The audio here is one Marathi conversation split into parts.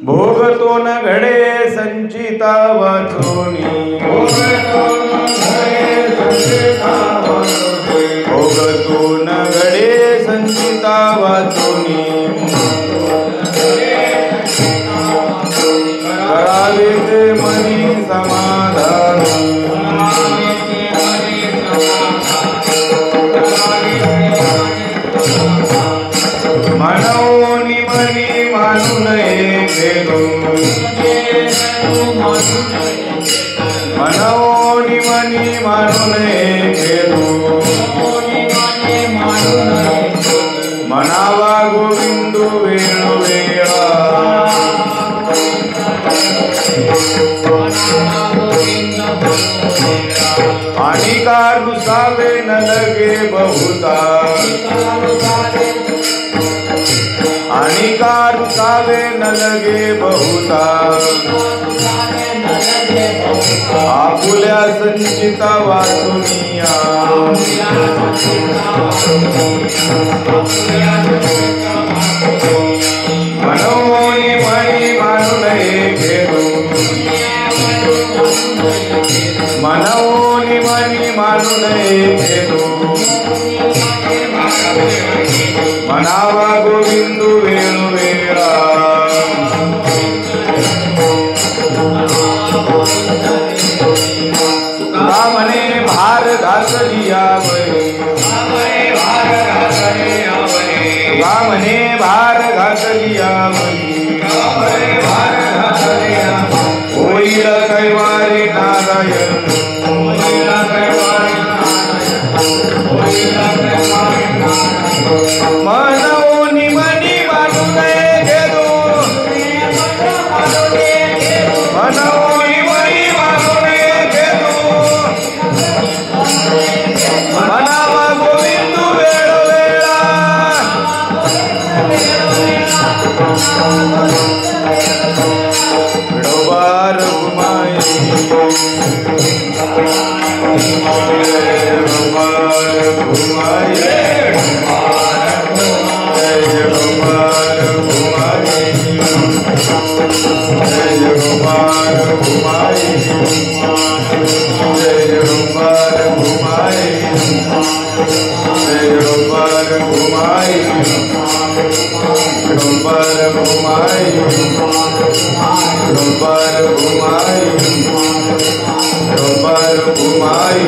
भोगतो न घडे संचिता वाचोनी, भोगतो न घडे संचिता वाचोनी, करावे ते मनी समाधान, सावे न लगे बहुता आणि कार सावे न लगे बहुता आपुल्या संचिता वाचुनिया मनोनी मनी मानू नये घेतो मनोनी मनी मानू नये घेतो मनावा गोविंदू वेणू वेळा तुका म्हणे भार घातलिया वरी तुका म्हणे भार घातलिया होईल कैवारी नारायण मनोनी मनी मानू नये घेतो मनोनी मनी मानू नये घेतो मनावा गोविंदू वेळ वेळा विडोबार घुमाई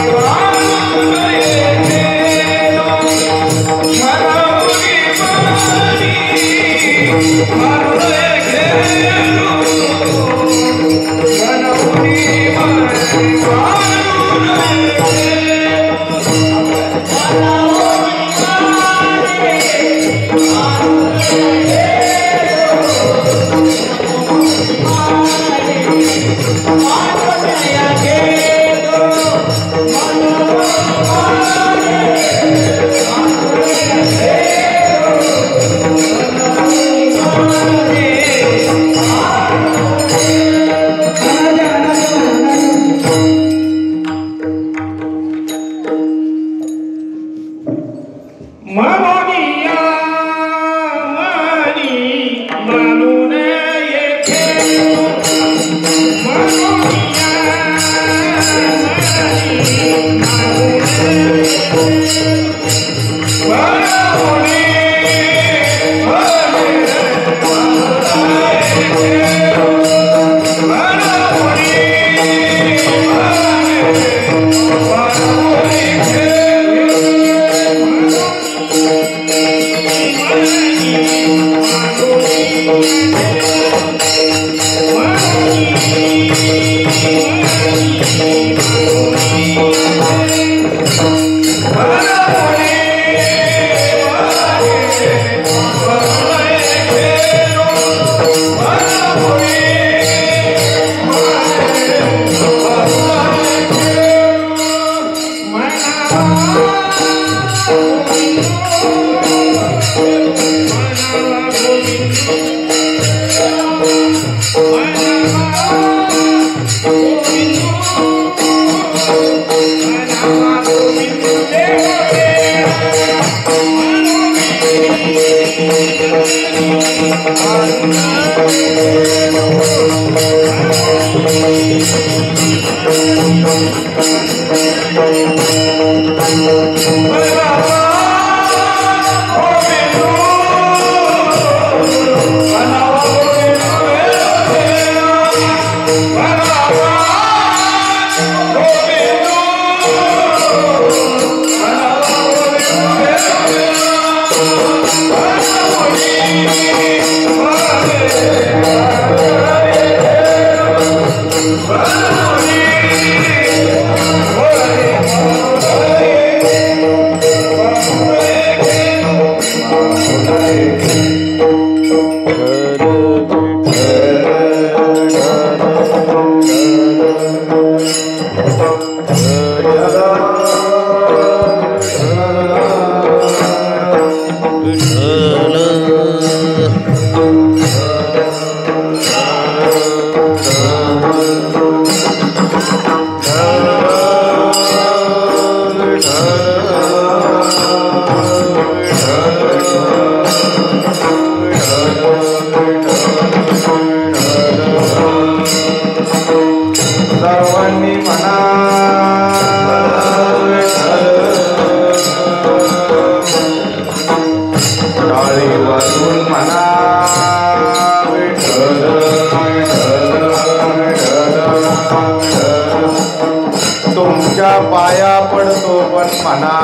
Oh तुमच्या पाया पडतो पण म्हणा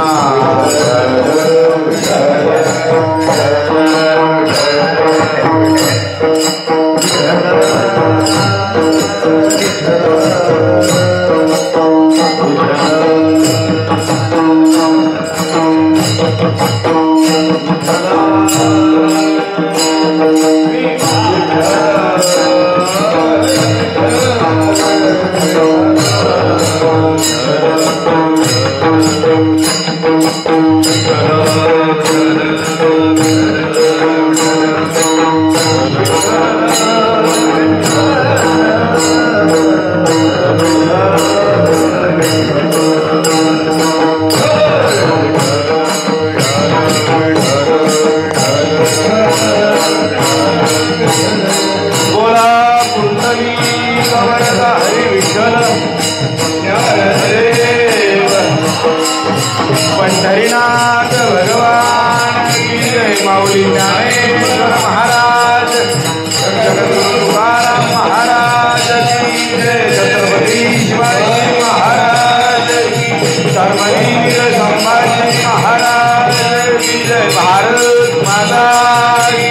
पंढरीनाथ भगवान की जय। माऊली ज्ञानेश्वर महाराज, तुकाराम महाराज की जय। छत्रपती शिवाजी महाराज की, धर्मवीर संभाजी महाराज की जय। भारत माता की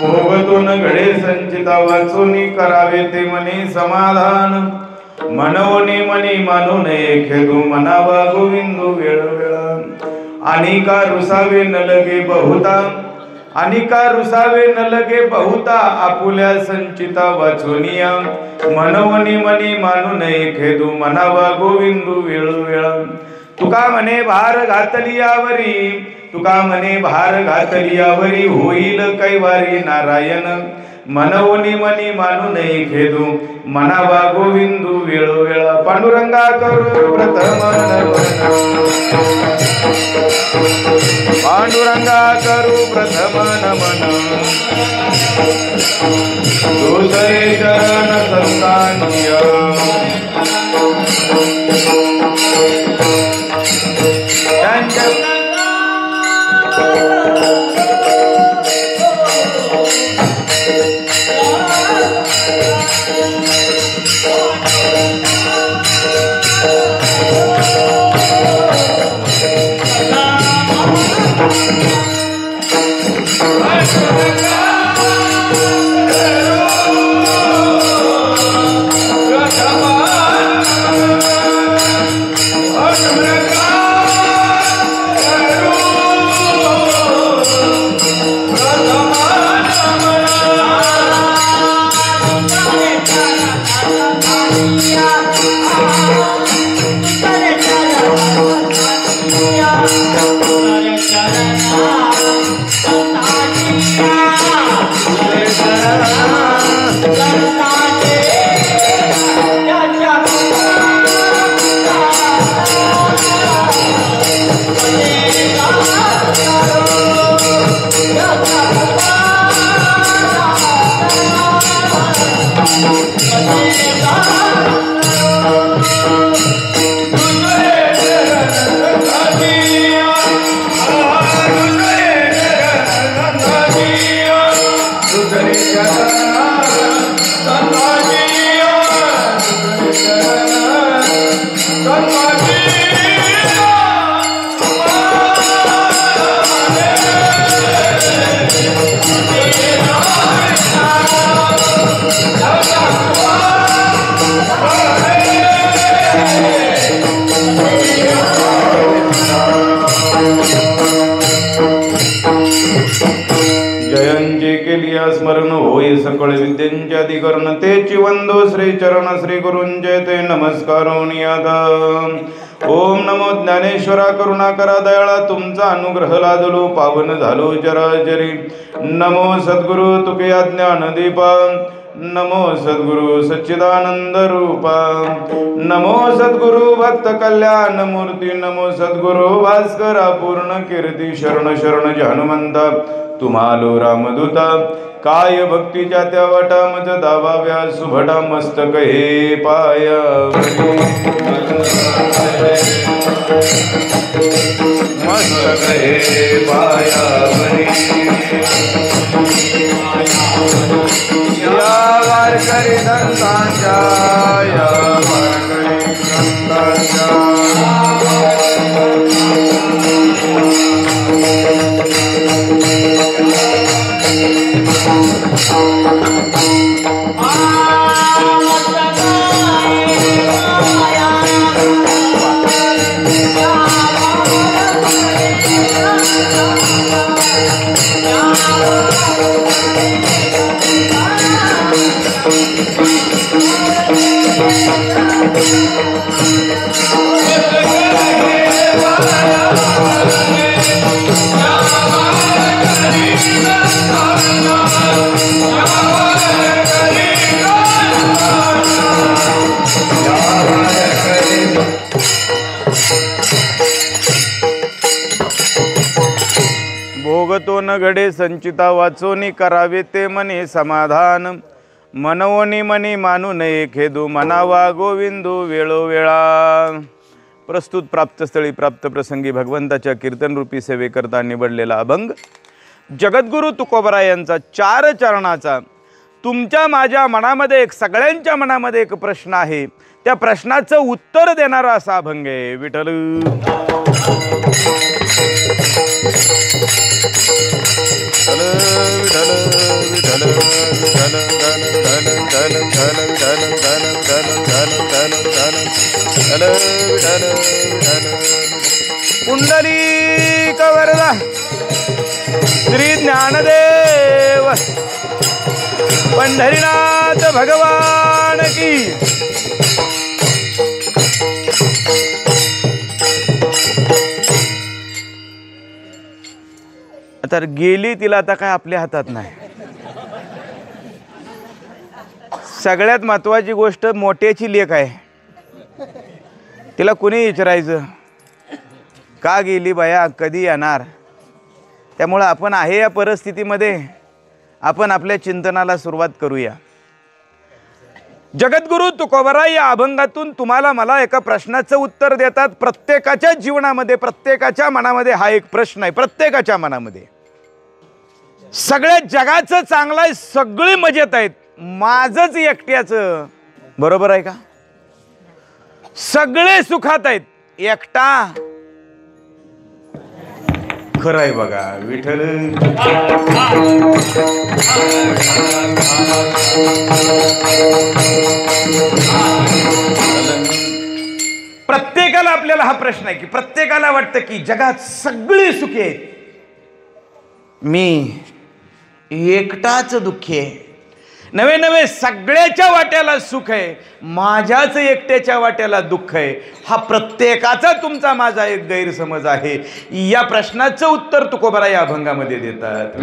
भोगतून घडे संचिता वाचूनी करावे ते मनी समाधान। मनवनी मनी मानू नये खेदू मनावा गोविंदू वेळ वेळा। अनिका रुसावे न लगे बहुता, अनिका रुसावे न लगे बहुता। आपुल्या संचिता वाचुनिया मनवनी मनी मानू नये खेदू मनावा गोविंदू वेळ वेळा। तुका मने भार घातली यावरी, तुका मने भार घातली यावरी। होईल कैवारी नारायण मनवनी मनी मानू नये खेदू मनावा गोविंदू वेळ वेळा। पांडुरंगा करू प्रथम नमन, पांडुरंगा करू प्रथम नमन। दुसरे चरण संतांय त्यांच्या दुसरे चरण संताजी दुसरे चरण संताजी जयंचे केलिया स्मरण होय सकळ विद्यांचे अधिकरण तेची वंदो श्री चरण श्री गुरूंचे ते नमस्कारोनियाद ओम नमो ज्ञानेश्वरा करुणाकरा दयाळा तुमचा अनुग्रह लादलो पावन झालो चराचरी नमो सद्गुरु तुकया ज्ञानदीपा नमो सद्गुरु सच्चिदानंद रूपा नमो सद्गुरु भक्त कल्याण मूर्ती नमो सद्गुरु भास्करा पूर्ण कीर्ती शरण शरण हनुमंता तुम्हालो रामदूता काय भक्तीच्या त्या वटा मज दाबाव्या सुभटा मस्तक हे पाया मस्तक हे पाया या वारकरी दंतांच्या या वारकरी दंतांच्या भोगतो न घडे संचिता वाचोनी करावे ते मने समाधान मनवोनी मनी मानू नये खेदू मनावा गोविंदू वेळोवेळा प्रस्तुत प्राप्तस्थळी प्राप्त प्रसंगी भगवंताच्या कीर्तनरूपी सेवेकरता निवडलेला अभंग जगद्गुरु तुकोबरा यांचा 4 चरणाचा तुमच्या माझ्या मनामध्ये एक सगळ्यांच्या मनामध्ये एक प्रश्न आहे त्या प्रश्नाचं उत्तर देणारा असा अभंग आहे विठ्ठल पुंडलिक वरदा श्री ज्ञानदेव पंढरीनाथ भगवान की तर गेली तिला आता काय आपल्या हातात नाही सगळ्यात महत्त्वाची गोष्ट मोठ्याची लेक आहे तिला कुणी विचारायचं का गेली बाया कधी येणार त्यामुळे आपण आहे या परिस्थितीमध्ये आपण आपल्या चिंतनाला सुरुवात करूया जगद्गुरु तुकोबरा या अभंगातून तुम्हाला मला एका प्रश्नाचं उत्तर देतात प्रत्येकाच्या जीवनामध्ये प्रत्येकाच्या मनामध्ये हा एक प्रश्न आहे प्रत्येकाच्या मनामध्ये सगळ्या जगाचं चांगलं आहे सगळी मजेत आहेत माझंच एकट्याचं बरोबर आहे का सगळे सुखात आहेत एकटा खरं आहे बघा विठ्ठल प्रत्येकाला आपल्याला हा प्रश्न आहे की प्रत्येकाला वाटतं की जगात सगळी सुखी आहेत मी एकटाच दुःखी आहे नवे नवे सगळ्याच्या वाट्याला सुख आहे माझ्याच एकट्याच्या वाट्याला दुःख आहे हा प्रत्येकाचा तुमचा माझा एक गैरसमज आहे या प्रश्नाचं उत्तर तुकोबरा या अभंगामध्ये देतात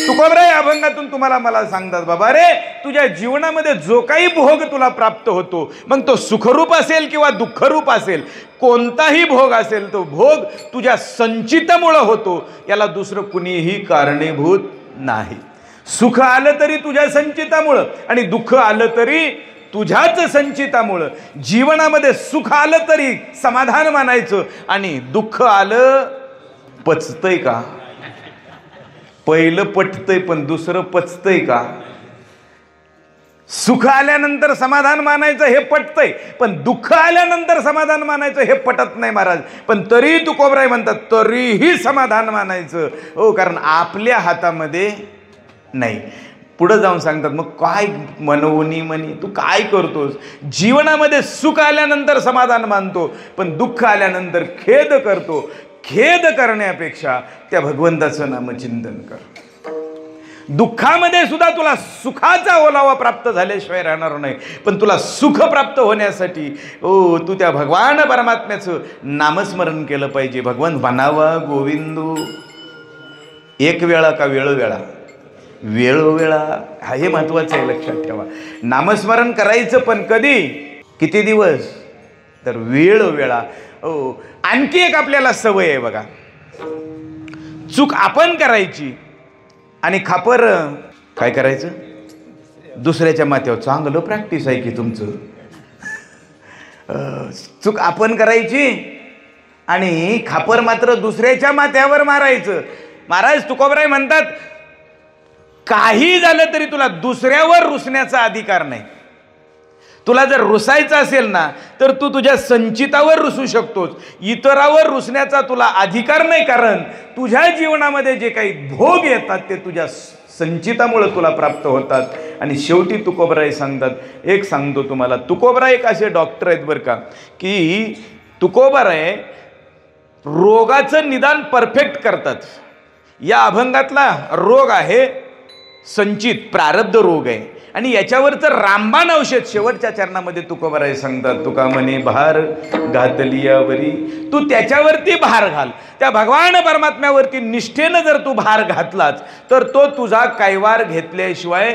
तुकोबरा या अभंगातून तुम्हाला मला सांगतात बाबा रे तुझ्या जीवनामध्ये जो काही भोग तुला प्राप्त होतो मग तो सुखरूप असेल किंवा दुःखरूप असेल कोणताही भोग असेल तो भोग तुझ्या संचितामुळे होतो याला दुसरं कुणीही कारणीभूत नाही सुख आलं तरी तुझ्या संचितामुळे आणि दुःख आलं तरी तुझ्याच संचितामुळं जीवनामध्ये सुख आलं तरी समाधान मानायचं आणि दुःख आलं पचतंय का? पहिलं पटतंय पण दुसरं पचतंय का? सुख आल्यानंतर समाधान मानायचं हे पटतंय, पण दुःख आल्यानंतर समाधान मानायचं हे पटत नाही महाराज. पण तरी तुकोबराय म्हणतात तरीही समाधान मानायचं. हो, कारण आपल्या हातामध्ये नाही. पुढे जाऊन सांगतात मग काय मनवणी म्हणी तू काय करतोस? जीवनामध्ये सुख आल्यानंतर समाधान मानतो, पण दुःख आल्यानंतर खेद करतो. खेद करण्यापेक्षा त्या भगवंताचं नामचिंतन कर. दुःखामध्ये सुद्धा तुला सुखाचा ओलावा प्राप्त झाल्याशिवाय राहणार नाही, पण तुला सुख प्राप्त होण्यासाठी तू त्या भगवान परमात्म्याचं नामस्मरण केलं पाहिजे. भगवान म्हणावा गोविंदू. एक वेळा का वेळोवेळा? वेळोवेळा. हे महत्वाचं आहे, लक्षात ठेवा. नामस्मरण करायचं पण कधी, किती दिवस? तर वेळोवेळा. आणखी एक आपल्याला सवय आहे बघा, चूक आपण करायची आणि खापर काय करायचं? दुसऱ्याच्या माथ्यावर. चांगलं प्रॅक्टिस आहे की तुमचं. चूक आपण करायची आणि खापर मात्र दुसऱ्याच्या माथ्यावर मारायचं. महाराज तुकोबराय म्हणतात काही झालं तरी तुला दुसऱ्यावर रुसण्याचा अधिकार नाही. तुला जर रुसायचं असेल ना तर तू तुझ्या संचितावर रुसू शकतोस, इतरावर रुसण्याचा तुला अधिकार नाही. कारण तुझ्या जीवनामध्ये जे काही भोग येतात ते तुझ्या संचितामुळे तुला प्राप्त होतात. आणि शेवटी तुकोबराय सांगतात, एक सांगतो तुम्हाला, तुकोबराय एक असे डॉक्टर आहेत बरं का, की तुकोबराय रोगाचं निदान परफेक्ट करतात. या अभंगातला रोग आहे संचित, प्रारब्ध रोग आहे, आणि याच्यावरचं रामबाण औषध शेवटच्या चरणामध्ये तुकोबराय सांगतात. तुका म्हणे भार घातली यावरी, तू त्याच्यावरती भार घाल. त्या भगवान परमात्म्यावरती निष्ठेनं जर तू भार घातलाच तर तो तुझा कैवार घेतल्याशिवाय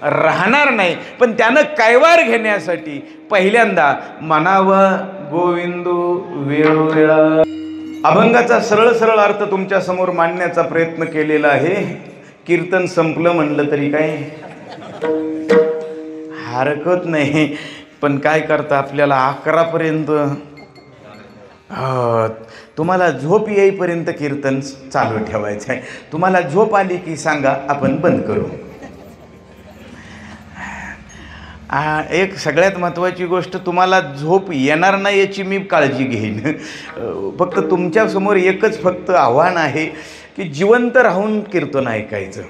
राहणार नाही. पण त्यानं कैवार घेण्यासाठी पहिल्यांदा म्हणावं गोविंदू वेळोवेळा. अभंगाचा सरळ सरळ अर्थ तुमच्या समोर मांडण्याचा प्रयत्न केलेला आहे. कीर्तन संपलं म्हणलं तरी काय हरकत नाही, पण काय करता आपल्याला 11पर्यंत तुम्हाला झोप येईपर्यंत कीर्तन चालू ठेवायचं आहे. तुम्हाला झोप आली की सांगा, आपण बंद करू. एक सगळ्यात महत्त्वाची गोष्ट, तुम्हाला झोप येणार नाही याची मी काळजी घेईन. फक्त तुमच्यासमोर एकच फक्त आव्हान आहे की जिवंत राहून कीर्तन ऐकायचं.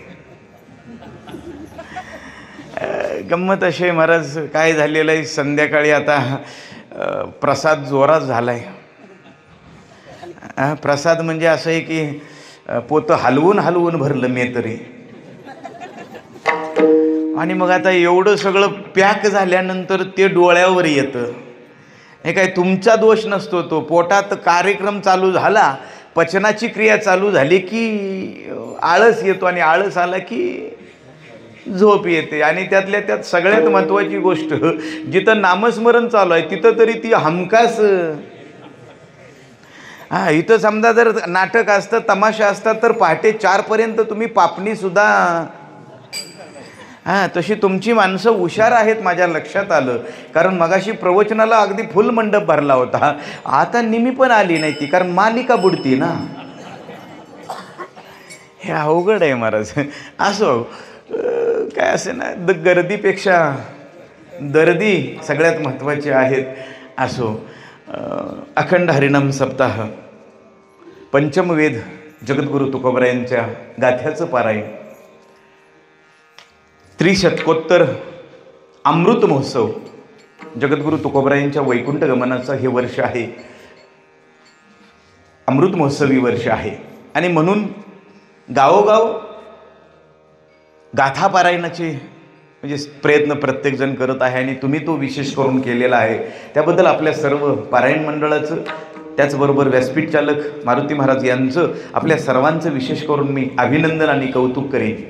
गंमत अशी आहे महाराज, काय झालेलं आहे संध्याकाळी आता प्रसाद जोरात झाला आहे. प्रसाद म्हणजे असं आहे की पोतं हलवून हलवून भरलं मी तरी. आणि मग आता एवढं सगळं पॅक झाल्यानंतर ते डोळ्यावर येतं. हे काय तुमचा दोष नसतो, तो पोटात कार्यक्रम चालू झाला, पचनाची क्रिया चालू झाली की आळस येतो, आणि आळस आला की झोप येते. आणि त्यातल्या त्यात सगळ्यात महत्त्वाची गोष्ट, जिथं नामस्मरण चालू आहे तिथं तरी ती हमखास. इथं समजा जर नाटक असतं, तमाशा असतात तर पहाटे 4पर्यंत तुम्ही पापणीसुद्धा. तशी तुमची माणसं हुशार आहेत, माझ्या लक्षात आलं. कारण मगाशी प्रवचनाला अगदी फुल मंडप भरला होता, आता निमी पण आली नाही ती, कारण मालिका बुडती ना. हे अवघड आहे महाराज. असो काय असे ना, गर्दीपेक्षा दर्दी सगळ्यात महत्त्वाचे आहेत. असो, अखंड हरिनाम सप्ताह, पंचमवेद जगद्गुरु तुकोबरायांच्या गाथ्याचं पारायण, त्रिशतकोत्तर अमृत महोत्सव, जगद्गुरु तुकोबरायांच्या वैकुंठ गमनाचं हे वर्ष आहे, अमृत महोत्सवी वर्ष आहे. आणि म्हणून गावोगाव गाथा पारायणाचे म्हणजे प्रयत्न प्रत्येकजण करत आहे, आणि तुम्ही तो विशेष करून केलेला आहे. त्याबद्दल आपल्या सर्व पारायण मंडळाचं, त्याचबरोबर व्यासपीठ चालक मारुती महाराज यांचं, आपल्या सर्वांचं विशेष करून मी अभिनंदन आणि कौतुक करेन.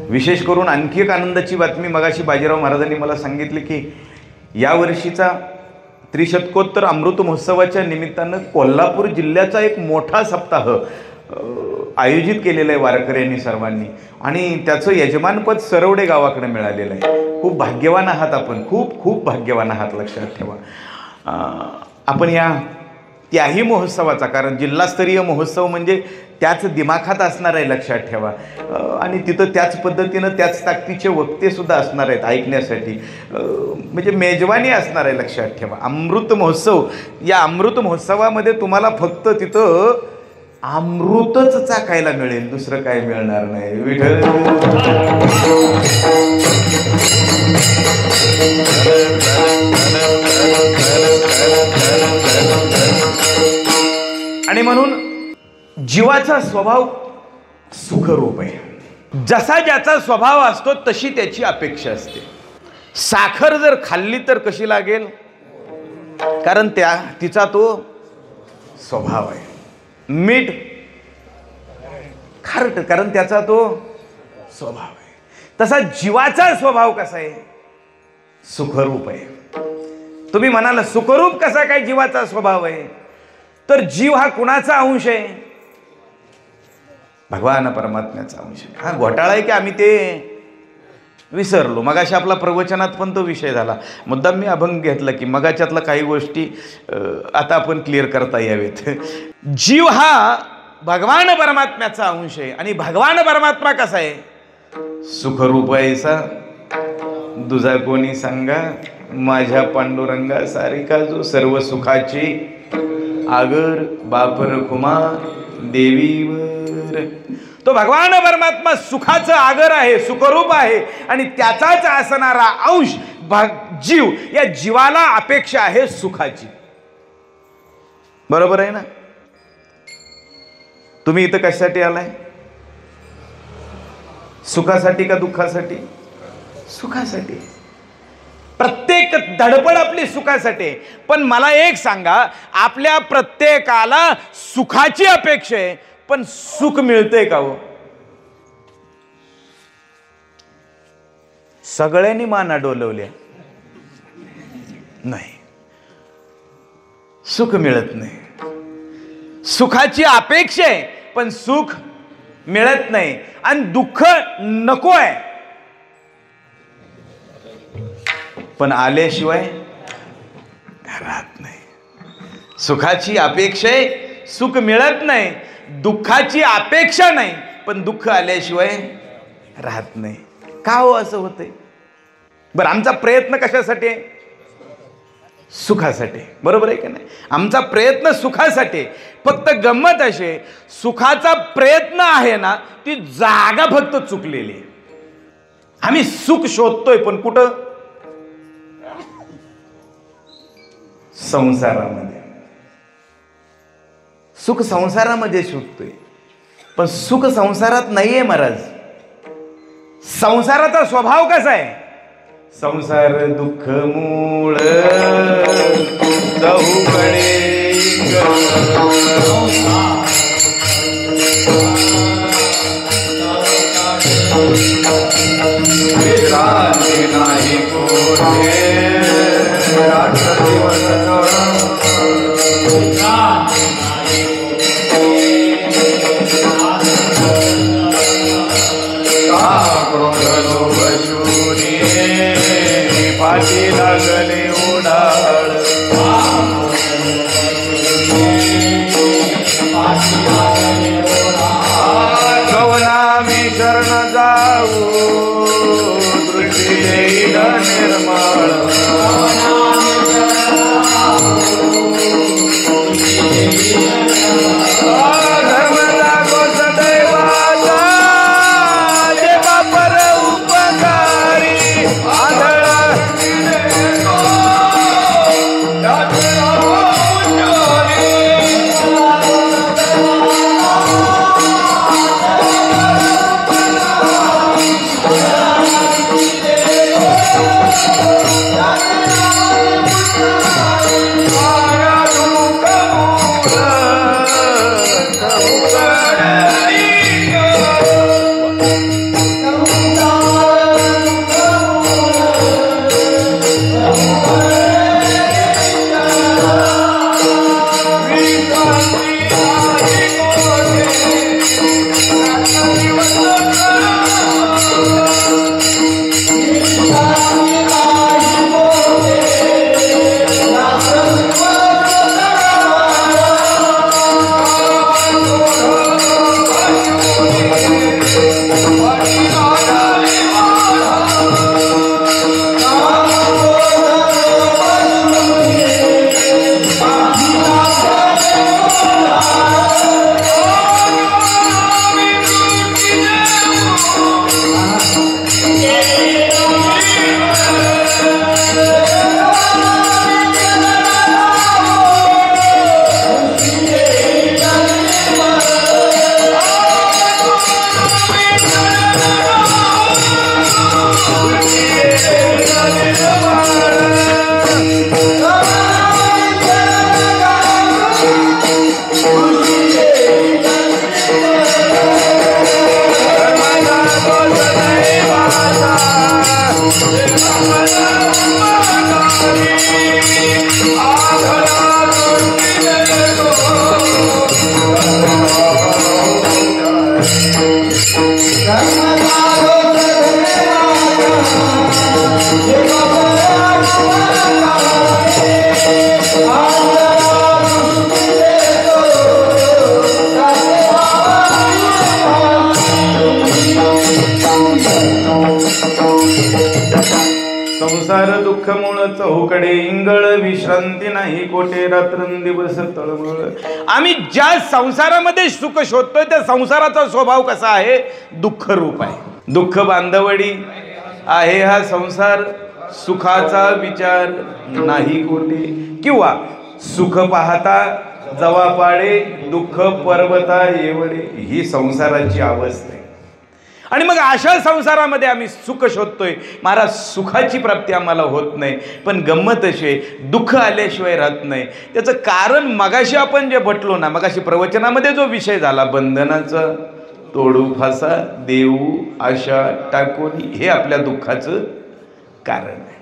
विशेष करून आणखी एक आनंदाची बातमी मगाशी बाजीराव महाराजांनी मला सांगितली की यावर्षीचा त्रिशतकोत्तर अमृत महोत्सवाच्या निमित्तानं कोल्हापूर जिल्ह्याचा एक मोठा सप्ताह आयोजित केलेलं आहे वारकऱ्यांनी सर्वांनी, आणि त्याचं यजमानपद सरवडे गावाकडे मिळालेलं आहे. खूप भाग्यवान आहात आपण, खूप खूप भाग्यवान आहात, लक्षात ठेवा. आपण त्याही महोत्सवाचा, कारण जिल्हास्तरीय महोत्सव म्हणजे त्याच दिमाखात असणार आहे, लक्षात ठेवा. आणि तिथं त्याच पद्धतीनं त्याच ताकदीचे वक्ते सुद्धा असणार आहेत ऐकण्यासाठी, म्हणजे मेजवानी असणार आहे, लक्षात ठेवा. अमृत महोत्सव, या अमृत महोत्सवामध्ये तुम्हाला फक्त तिथं अमृतच चाखायला मिळेल, दुसरं काय मिळणार नाही. विठ्ठल. आणि म्हणून जीवाचा स्वभाव सुखरूप आहे. जसा ज्याचा स्वभाव असतो तशी त्याची अपेक्षा असते. साखर जर खाल्ली तर कशी लागेल, कारण तिचा तो स्वभाव आहे. मीठ खारट, कारण त्याचा तो स्वभाव आहे. तसा जीवाचा स्वभाव कसा आहे, सुखरूप आहे. तुम्ही म्हणाल सुखरूप कसा काय जीवाचा स्वभाव आहे, तर जीव हा कुणाचा अंश आहे, भगवान परमात्म्याचा अंश आहे. हा घोटाळा आहे की आम्ही ते विसरलो. मगाशी आपला प्रवचनात पण तो विषय झाला, मुद्दाम मी अभंग घेतला की मगाच्यातला काही गोष्टी आता आपण क्लिअर करता यावेत. जीव हा भगवान परमात्म्याचा अंश आहे, आणि भगवान परमात्मा कसा आहे, सुखरूप ऐसा दुजा कोणी सांगा, माझ्या पांडुरंगा सारिका जो सर्व सुखाची आगर बापर खुमा देवीवर. तो भगवान परमात्मा सुखाचं आगर आहे, सुखरूप आहे, आणि त्याचाच असणारा अंश जीव. या जीवाला अपेक्षा आहे सुखाची. बरोबर आहे ना. तुम्ही इथं कशासाठी आलाय, सुखासाठी का दुःखासाठी, सुखासाठी. प्रत्येक धडपड आपली सुखासाठी. पण मला एक सांगा, आपल्या प्रत्येकाला सुखाची अपेक्षा आहे, पण सुख मिळतंय का हो? सगळ्यांनी माना डोलवल्या, नाही, सुख मिळत नाही. सुखाची अपेक्षा आहे पण सुख मिळत नाही, आणि दुःख नको आहे पण आल्याशिवाय राहत नाही. सुखाची अपेक्षा आहे, सुख मिळत नाही. दुःखाची अपेक्षा नाही, पण दुःख आल्याशिवाय राहत नाही. का हो असं होतंय? बरं, आमचा प्रयत्न कशासाठी आहे? सुखासाठी. बरोबर आहे का नाही? आमचा प्रयत्न सुखासाठी. फक्त गंमत अशी, सुखाचा प्रयत्न आहे ना, ती जागा फक्त चुकलेली आहे. आम्ही सुख शोधतोय पण कुठं? संसारामध्ये. सुख संसारामध्ये शोधतोय, पण सुख संसारात नाहीये महाराज. संसाराचा स्वभाव कसा आहे? संसार दुःख मूळ चहूकडे विश्रांती नाही कोठे पाठी लागले ओढाळ कवना मी शरण जाऊ दृष्टी येईल निर्मळ मन चौकडे इंगळ, विश्रांती नाही कोठे रात्रंदिवस तळमळ. आम्ही ज्या संसारामध्ये सुख शोधतोय त्या संसाराचा स्वभाव कसा आहे? दुःख रूप आहे. दुःख बांधवडी आहे हा संसार, सुखाचा विचार नाही कोठे. किंवा सुख पाहता जवा पाडे, दुःख पर्वता येवडे. ही संसाराची अवस्था आहे. आणि मग अशा संसारामध्ये आम्ही सुख शोधतोय. महाराज, सुखाची प्राप्ती आम्हाला होत नाही. पण गंमत अशी आहे, दुःख आल्याशिवाय राहत नाही. त्याचं कारण मगाशी आपण जे म्हटलो ना, मगाशी प्रवचनामध्ये जो विषय झाला, बंधनाचा तोडू फासा देऊ आशा टाकोनी, हे आपल्या दुःखाचं कारण आहे.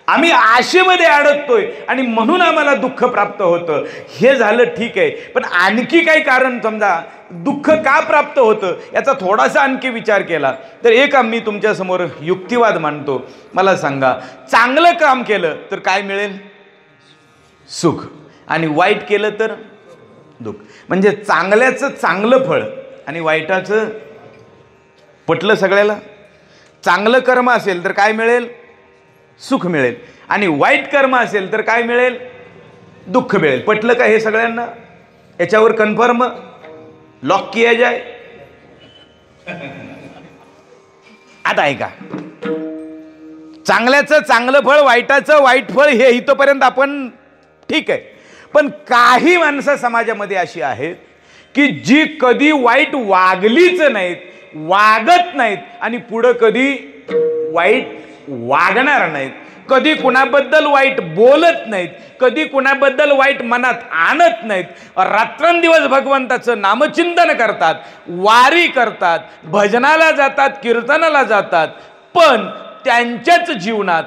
आम्ही आशेमध्ये अडकतोय आणि म्हणून आम्हाला दुःख प्राप्त होतं. हे झालं ठीक आहे, पण आणखी काही कारण, समजा दुःख का प्राप्त होतं याचा थोडासा आणखी विचार केला तर एक मी तुमच्यासमोर युक्तिवाद मांडतो. मला सांगा, चांगलं काम केलं तर काय मिळेल? सुख. आणि वाईट केलं तर दुःख. म्हणजे चांगल्याचं चांगलं फळ आणि वाईटाचं, पटलं सगळ्याला? चांगलं कर्म असेल तर काय मिळेल? सुख मिळेल. आणि वाईट कर्म असेल तर काय मिळेल? दुःख मिळेल. पटलं का हे सगळ्यांना? याच्यावर कन्फर्म लॉक किया जाए. आता ऐका, चांगल्याचं चांगलं फळ, वाईटाचं वाईट फळ, हे इथपर्यंत आपण ठीक आहे. पण काही माणसं समाजामध्ये अशी आहेत की जी कधी वाईट वागलीच नाहीत, वागत नाहीत आणि पुढं कधी वाईट वागणार नाहीत, कधी कुणाबद्दल वाईट बोलत नाहीत, कधी कुणाबद्दल वाईट मनात आणत नाहीत. रात्रंदिवस भगवंताचं नामचिंतन करतात, वारी करतात, भजनाला जातात, कीर्तनाला जातात, पण त्यांच्याच जीवनात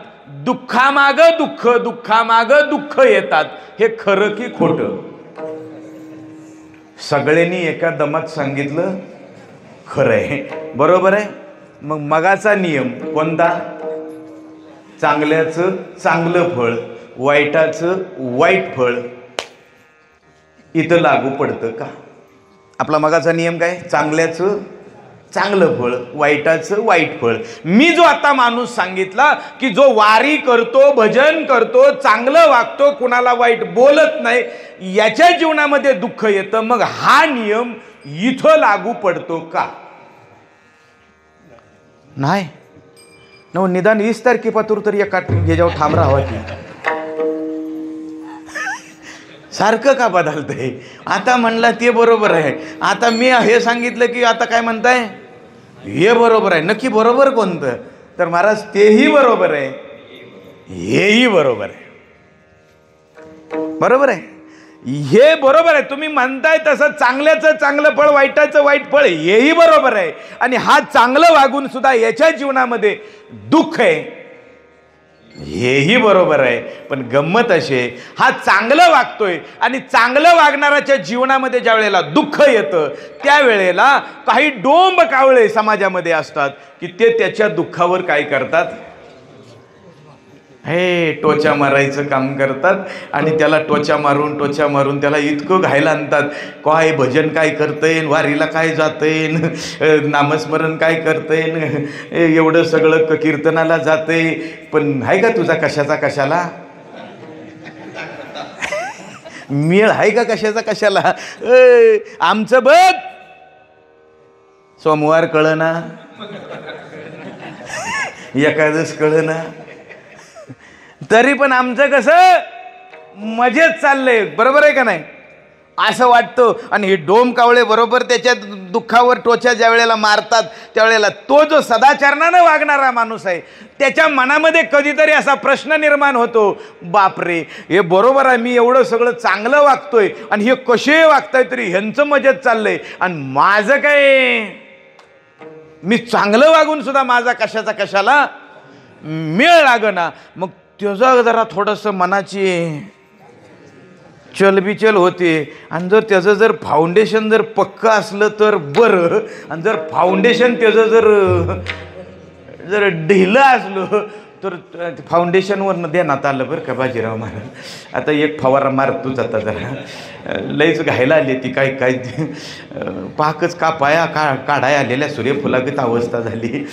दुःखामागं दुःख, दुःखामागं दुःख येतात. हे खरं की खोटं? सगळ्यांनी एका दमात सांगितलं खरं आहे, बरोबर आहे. मग मगाचा नियम कोणता? चांगल्याचं चांगलं फळ, वाईटाचं वाईट फळ, इथं लागू पडतं का? आपला मगाचा नियम काय? चांगल्याचं चांगलं फळ, वाईटाचं वाईट फळ. मी जो आता माणूस सांगितला की जो वारी करतो, भजन करतो, चांगलं वागतो, कुणाला वाईट बोलत नाही, याच्या जीवनामध्ये दुःख येतं. मग हा नियम इथं लागू पडतो का? नाही. न निदान 20 तारखेपासून तरी एका ह्याच्यावर ठाम राहावा की सारखं का बदलतंय? आता म्हणला ते बरोबर आहे, आता मी हे सांगितलं की आता काय म्हणताय हे बरोबर आहे. नक्की बरोबर कोणतं? तर महाराज तेही बरोबर आहे, हेही बरोबर आहे. बरोबर आहे, हे बरोबर आहे. तुम्ही म्हणताय तसं चांगल्याचं चांगलं फळ, वाईटाचं वाईट फळ, हेही बरोबर आहे. आणि हा चांगलं वागून सुद्धा याच्या जीवनामध्ये दुःख आहे, हेही बरोबर आहे. पण गंमत अशी, हा चांगलं वागतोय आणि चांगलं वागणाऱ्याच्या जीवनामध्ये ज्या वेळेला दुःख येतं त्यावेळेला काही डोंब कावळे समाजामध्ये असतात की ते त्याच्या दुःखावर काय करतात? हे टोचा मारायचं काम करतात. आणि त्याला टोचा मारून त्याला इतकं घायला आणतात, काय भजन काय करतंय, वारीला काय जातंय, नामस्मरण काय करतंय, एवढं सगळं कीर्तनाला जातंय, पण आहे का तुझा कशाचा कशाला मेळ? आहे का कशाचा कशाला? आमचं बघ, सोमवार कळना, एकादश कळना, तरी पण आमचं कसं मजेत चाललंय. बरोबर आहे का नाही? असं वाटतं. आणि हे डोम कावळे बरोबर त्याच्या दुःखावर टोचा ज्या वेळेला मारतात त्यावेळेला तो जो सदाचरणानं वागणारा माणूस आहे त्याच्या मनामध्ये कधीतरी असा प्रश्न निर्माण होतो, बापरे, हे बरोबर आहे, मी एवढं सगळं चांगलं वागतोय आणि हे कसे वागताय तरी ह्यांचं मजेत चाललंय आणि माझं काय? मी चांगलं वागून सुद्धा माझा कशाचा कशाला मेळ लागना. मग त्याचा जरा थोडंसं मनाची चलबिचल होते. आणि जर त्याचं जर फाउंडेशन जर पक्का असलं तर बरं, आणि जर फाउंडेशन त्याचं जर ढिलं असलं तर फाउंडेशनवर देण्यात आलं बरं का बाजीराव महाराज. आता एक फवारा मारतोच आता, जरा लईच घायला आली ती, काय काय पाकच कापाया काढाय आलेल्या सूर्यफुलागत अवस्था झाली.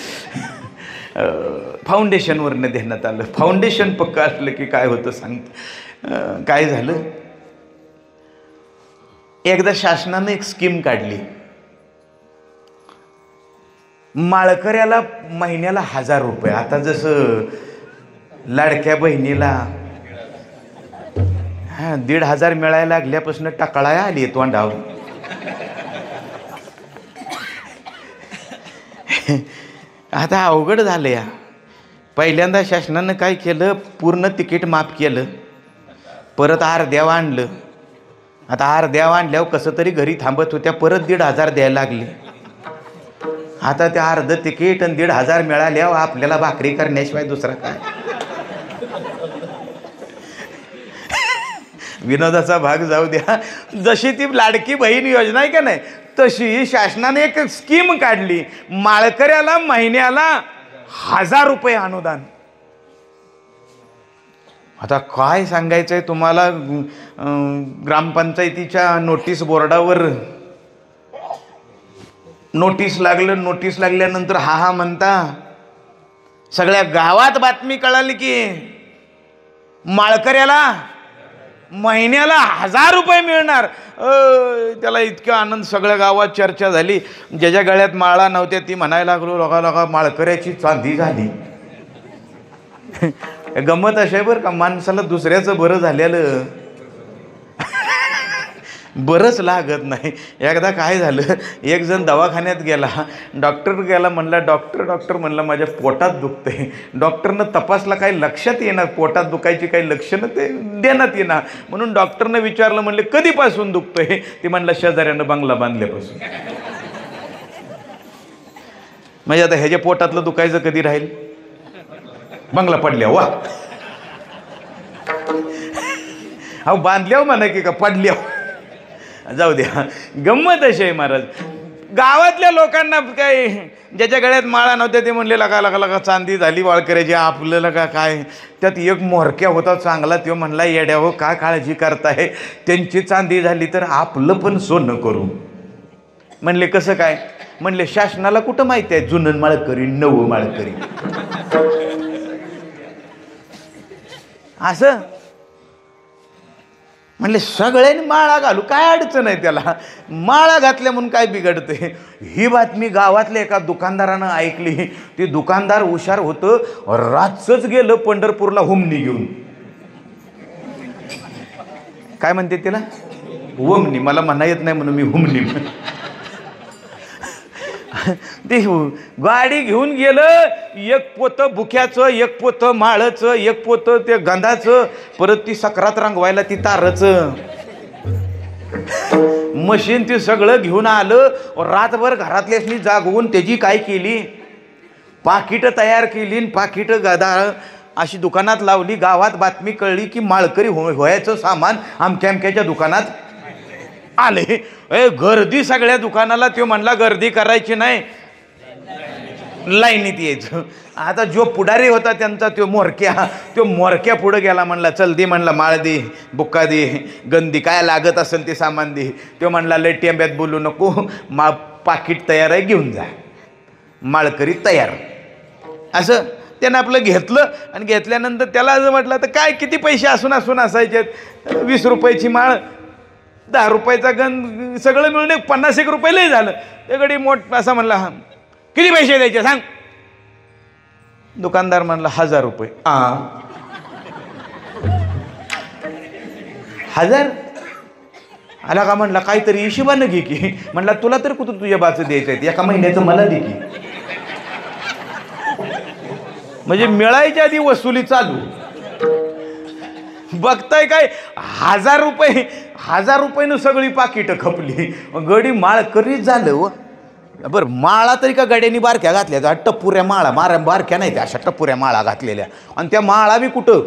फाउंडेशनवरनं देण्यात आलं. फाउंडेशन पक्क असलं की काय होतं सांगतो. काय झालं, एकदा शासनानं एक स्कीम काढली. माळकऱ्याला महिन्याला 1000 रुपये. आता जसं लाडक्या बहिणीला 1,500 मिळायला लागल्यापासून टकळाया आली तोंडावर. आता अवघड झालं या. पहिल्यांदा शासनानं काय केलं, पूर्ण तिकीट माफ केलं, परत अर्ध्यावर आणलं. आता अर्ध्यावर आणल्यावर कसं तरी घरी थांबत होत्या, परत 1,500 द्यायला लागले. आता ते अर्ध तिकीट आणि 1,500 मिळाल्यावर आपल्याला भाकरी करण्याशिवाय दुसरा काय. विनोदाचा भाग जाऊ द्या. जशी ती लाडकी बहीण योजना आहे का नाही, तशी शासनाने एक स्कीम काढली. माळकऱ्याला महिन्याला 1000 रुपये अनुदान. आता काय सांगायचंय तुम्हाला, ग्रामपंचायतीच्या नोटीस बोर्डावर नोटीस लागलं. नोटीस लागल्यानंतर हा म्हणता सगळ्या गावात बातमी कळाली की माळकऱ्याला महिन्याला 1000 रुपये मिळणार. त्याला इतका आनंद, सगळ्या गावात चर्चा झाली. ज्याच्या गळ्यात माळा नव्हत्या ती म्हणायला लागलो, लोका माळकऱ्याची चांदी झाली. गंमत अशी आहे बरं का, माणसाला दुसऱ्याचं बरं झालेलं बरंच लागत नाही. एकदा काय झालं, एक जण दवाखान्यात गेला. डॉक्टर गेला, म्हणला डॉक्टर म्हणला माझ्या पोटात दुखतंय. डॉक्टरनं तपासला, काही लक्षात येणार, पोटात दुखायची काही लक्षणं ते देण्यात येणार. म्हणून डॉक्टरनं विचारलं, म्हणले कधीपासून दुखतंय. ते म्हणलं शेजाऱ्यानं बंगला बांधल्यापासून. म्हणजे आता ह्याच्या पोटातलं दुखायचं कधी राहील, बंगला पडल्या वा. अहो बांधल्यावर म्हणा की का पडल्यावर, जाऊ द्या. गंमत अशी आहे महाराज, गावातल्या लोकांना काय, ज्याच्या गळ्यात माळा नव्हत्या ते म्हणले लगा चांदी झाली वाळकऱ्याची. आपल्याला का काय, त्यात एक मोरक्या होता चांगला, तो म्हणला येड्या हो का काळजी करताय, त्यांची चांदी झाली तर आपलं पण सोनं करू. म्हणले कसं काय, म्हणले शासनाला कुठं माहिती आहे जुनं माळकरी नवं माळकरी. असं म्हणले सगळ्यांनी माळा घालू, काय अडचण आहे त्याला, माळा घातल्या म्हणून काय बिघडते. ही बातमी गावातल्या एका दुकानदारानं ऐकली. ते दुकानदार हुशार होतं, रातचंच गेलं पंढरपूरला हुमणी घेऊन. काय म्हणते त्याला, हुमणी, मला म्हणा येत नाही म्हणून मी हुमणी. ते गाडी घेऊन गेलं, एक पोतं बुक्याचं, एक पोतं माळचं, एक पोतं ते गंधाचं, परत ती सकरात रंगवायला ती तारचं मशीन, ते सगळं घेऊन आलं. रातभर घरातल्यासनी जागवून त्याची काय केली, पाकिटं तयार केली. पाकिटं गदा अशी दुकानात लावली. गावात बातमी कळली की माळकरी व्हायचं सामान अमक्या दुकानात आले. गर्दी सगळ्या दुकानाला. तो म्हणला गर्दी करायची नाही, लाईनीत यायचं. आता जो पुढारी होता त्यांचा तो मोरक्या पुढे गेला. म्हणला चल दे, म्हणला माळ दे, बुक्का दे, गंदी काय लागत असेल ते सामान दे. तो म्हणला लय टेंब्यात बोलू नको, पाकिट तयार आहे घेऊन जा. माळकरी तयार. असं त्यानं आपलं घेतलं. आणि घेतल्यानंतर त्याला असं म्हटलं तर काय किती पैसे असून असायचे, 20 रुपयाची माळ, 10 रुपयाचा गंध, सगळं मिळून 50-1 रुपये लय झालं. ते गडी मोठ असा म्हणला, हा किती पैसे द्यायचे सांग. दुकानदार म्हणला 1000 रुपये. 1000 आला का, म्हणला काहीतरी हिशोबानं घे की. म्हणला तुला तर कुठं तुझ्या बाचं द्यायचं आहे, एका महिन्याचं मला दे की. म्हणजे मिळायच्या आधी वसुली चालू. बघताय काय, 1000 रुपयानं सगळी पाकिटं खपली. गडी माळकरीच झालं व. बरं माळा तरी का गड्यांनी बारक्या घातल्या, टप्पुऱ्या माळा, बारक्या नाही त्या, अशा टप्पुऱ्या माळा घातलेल्या. आणि त्या माळा बी कुठं,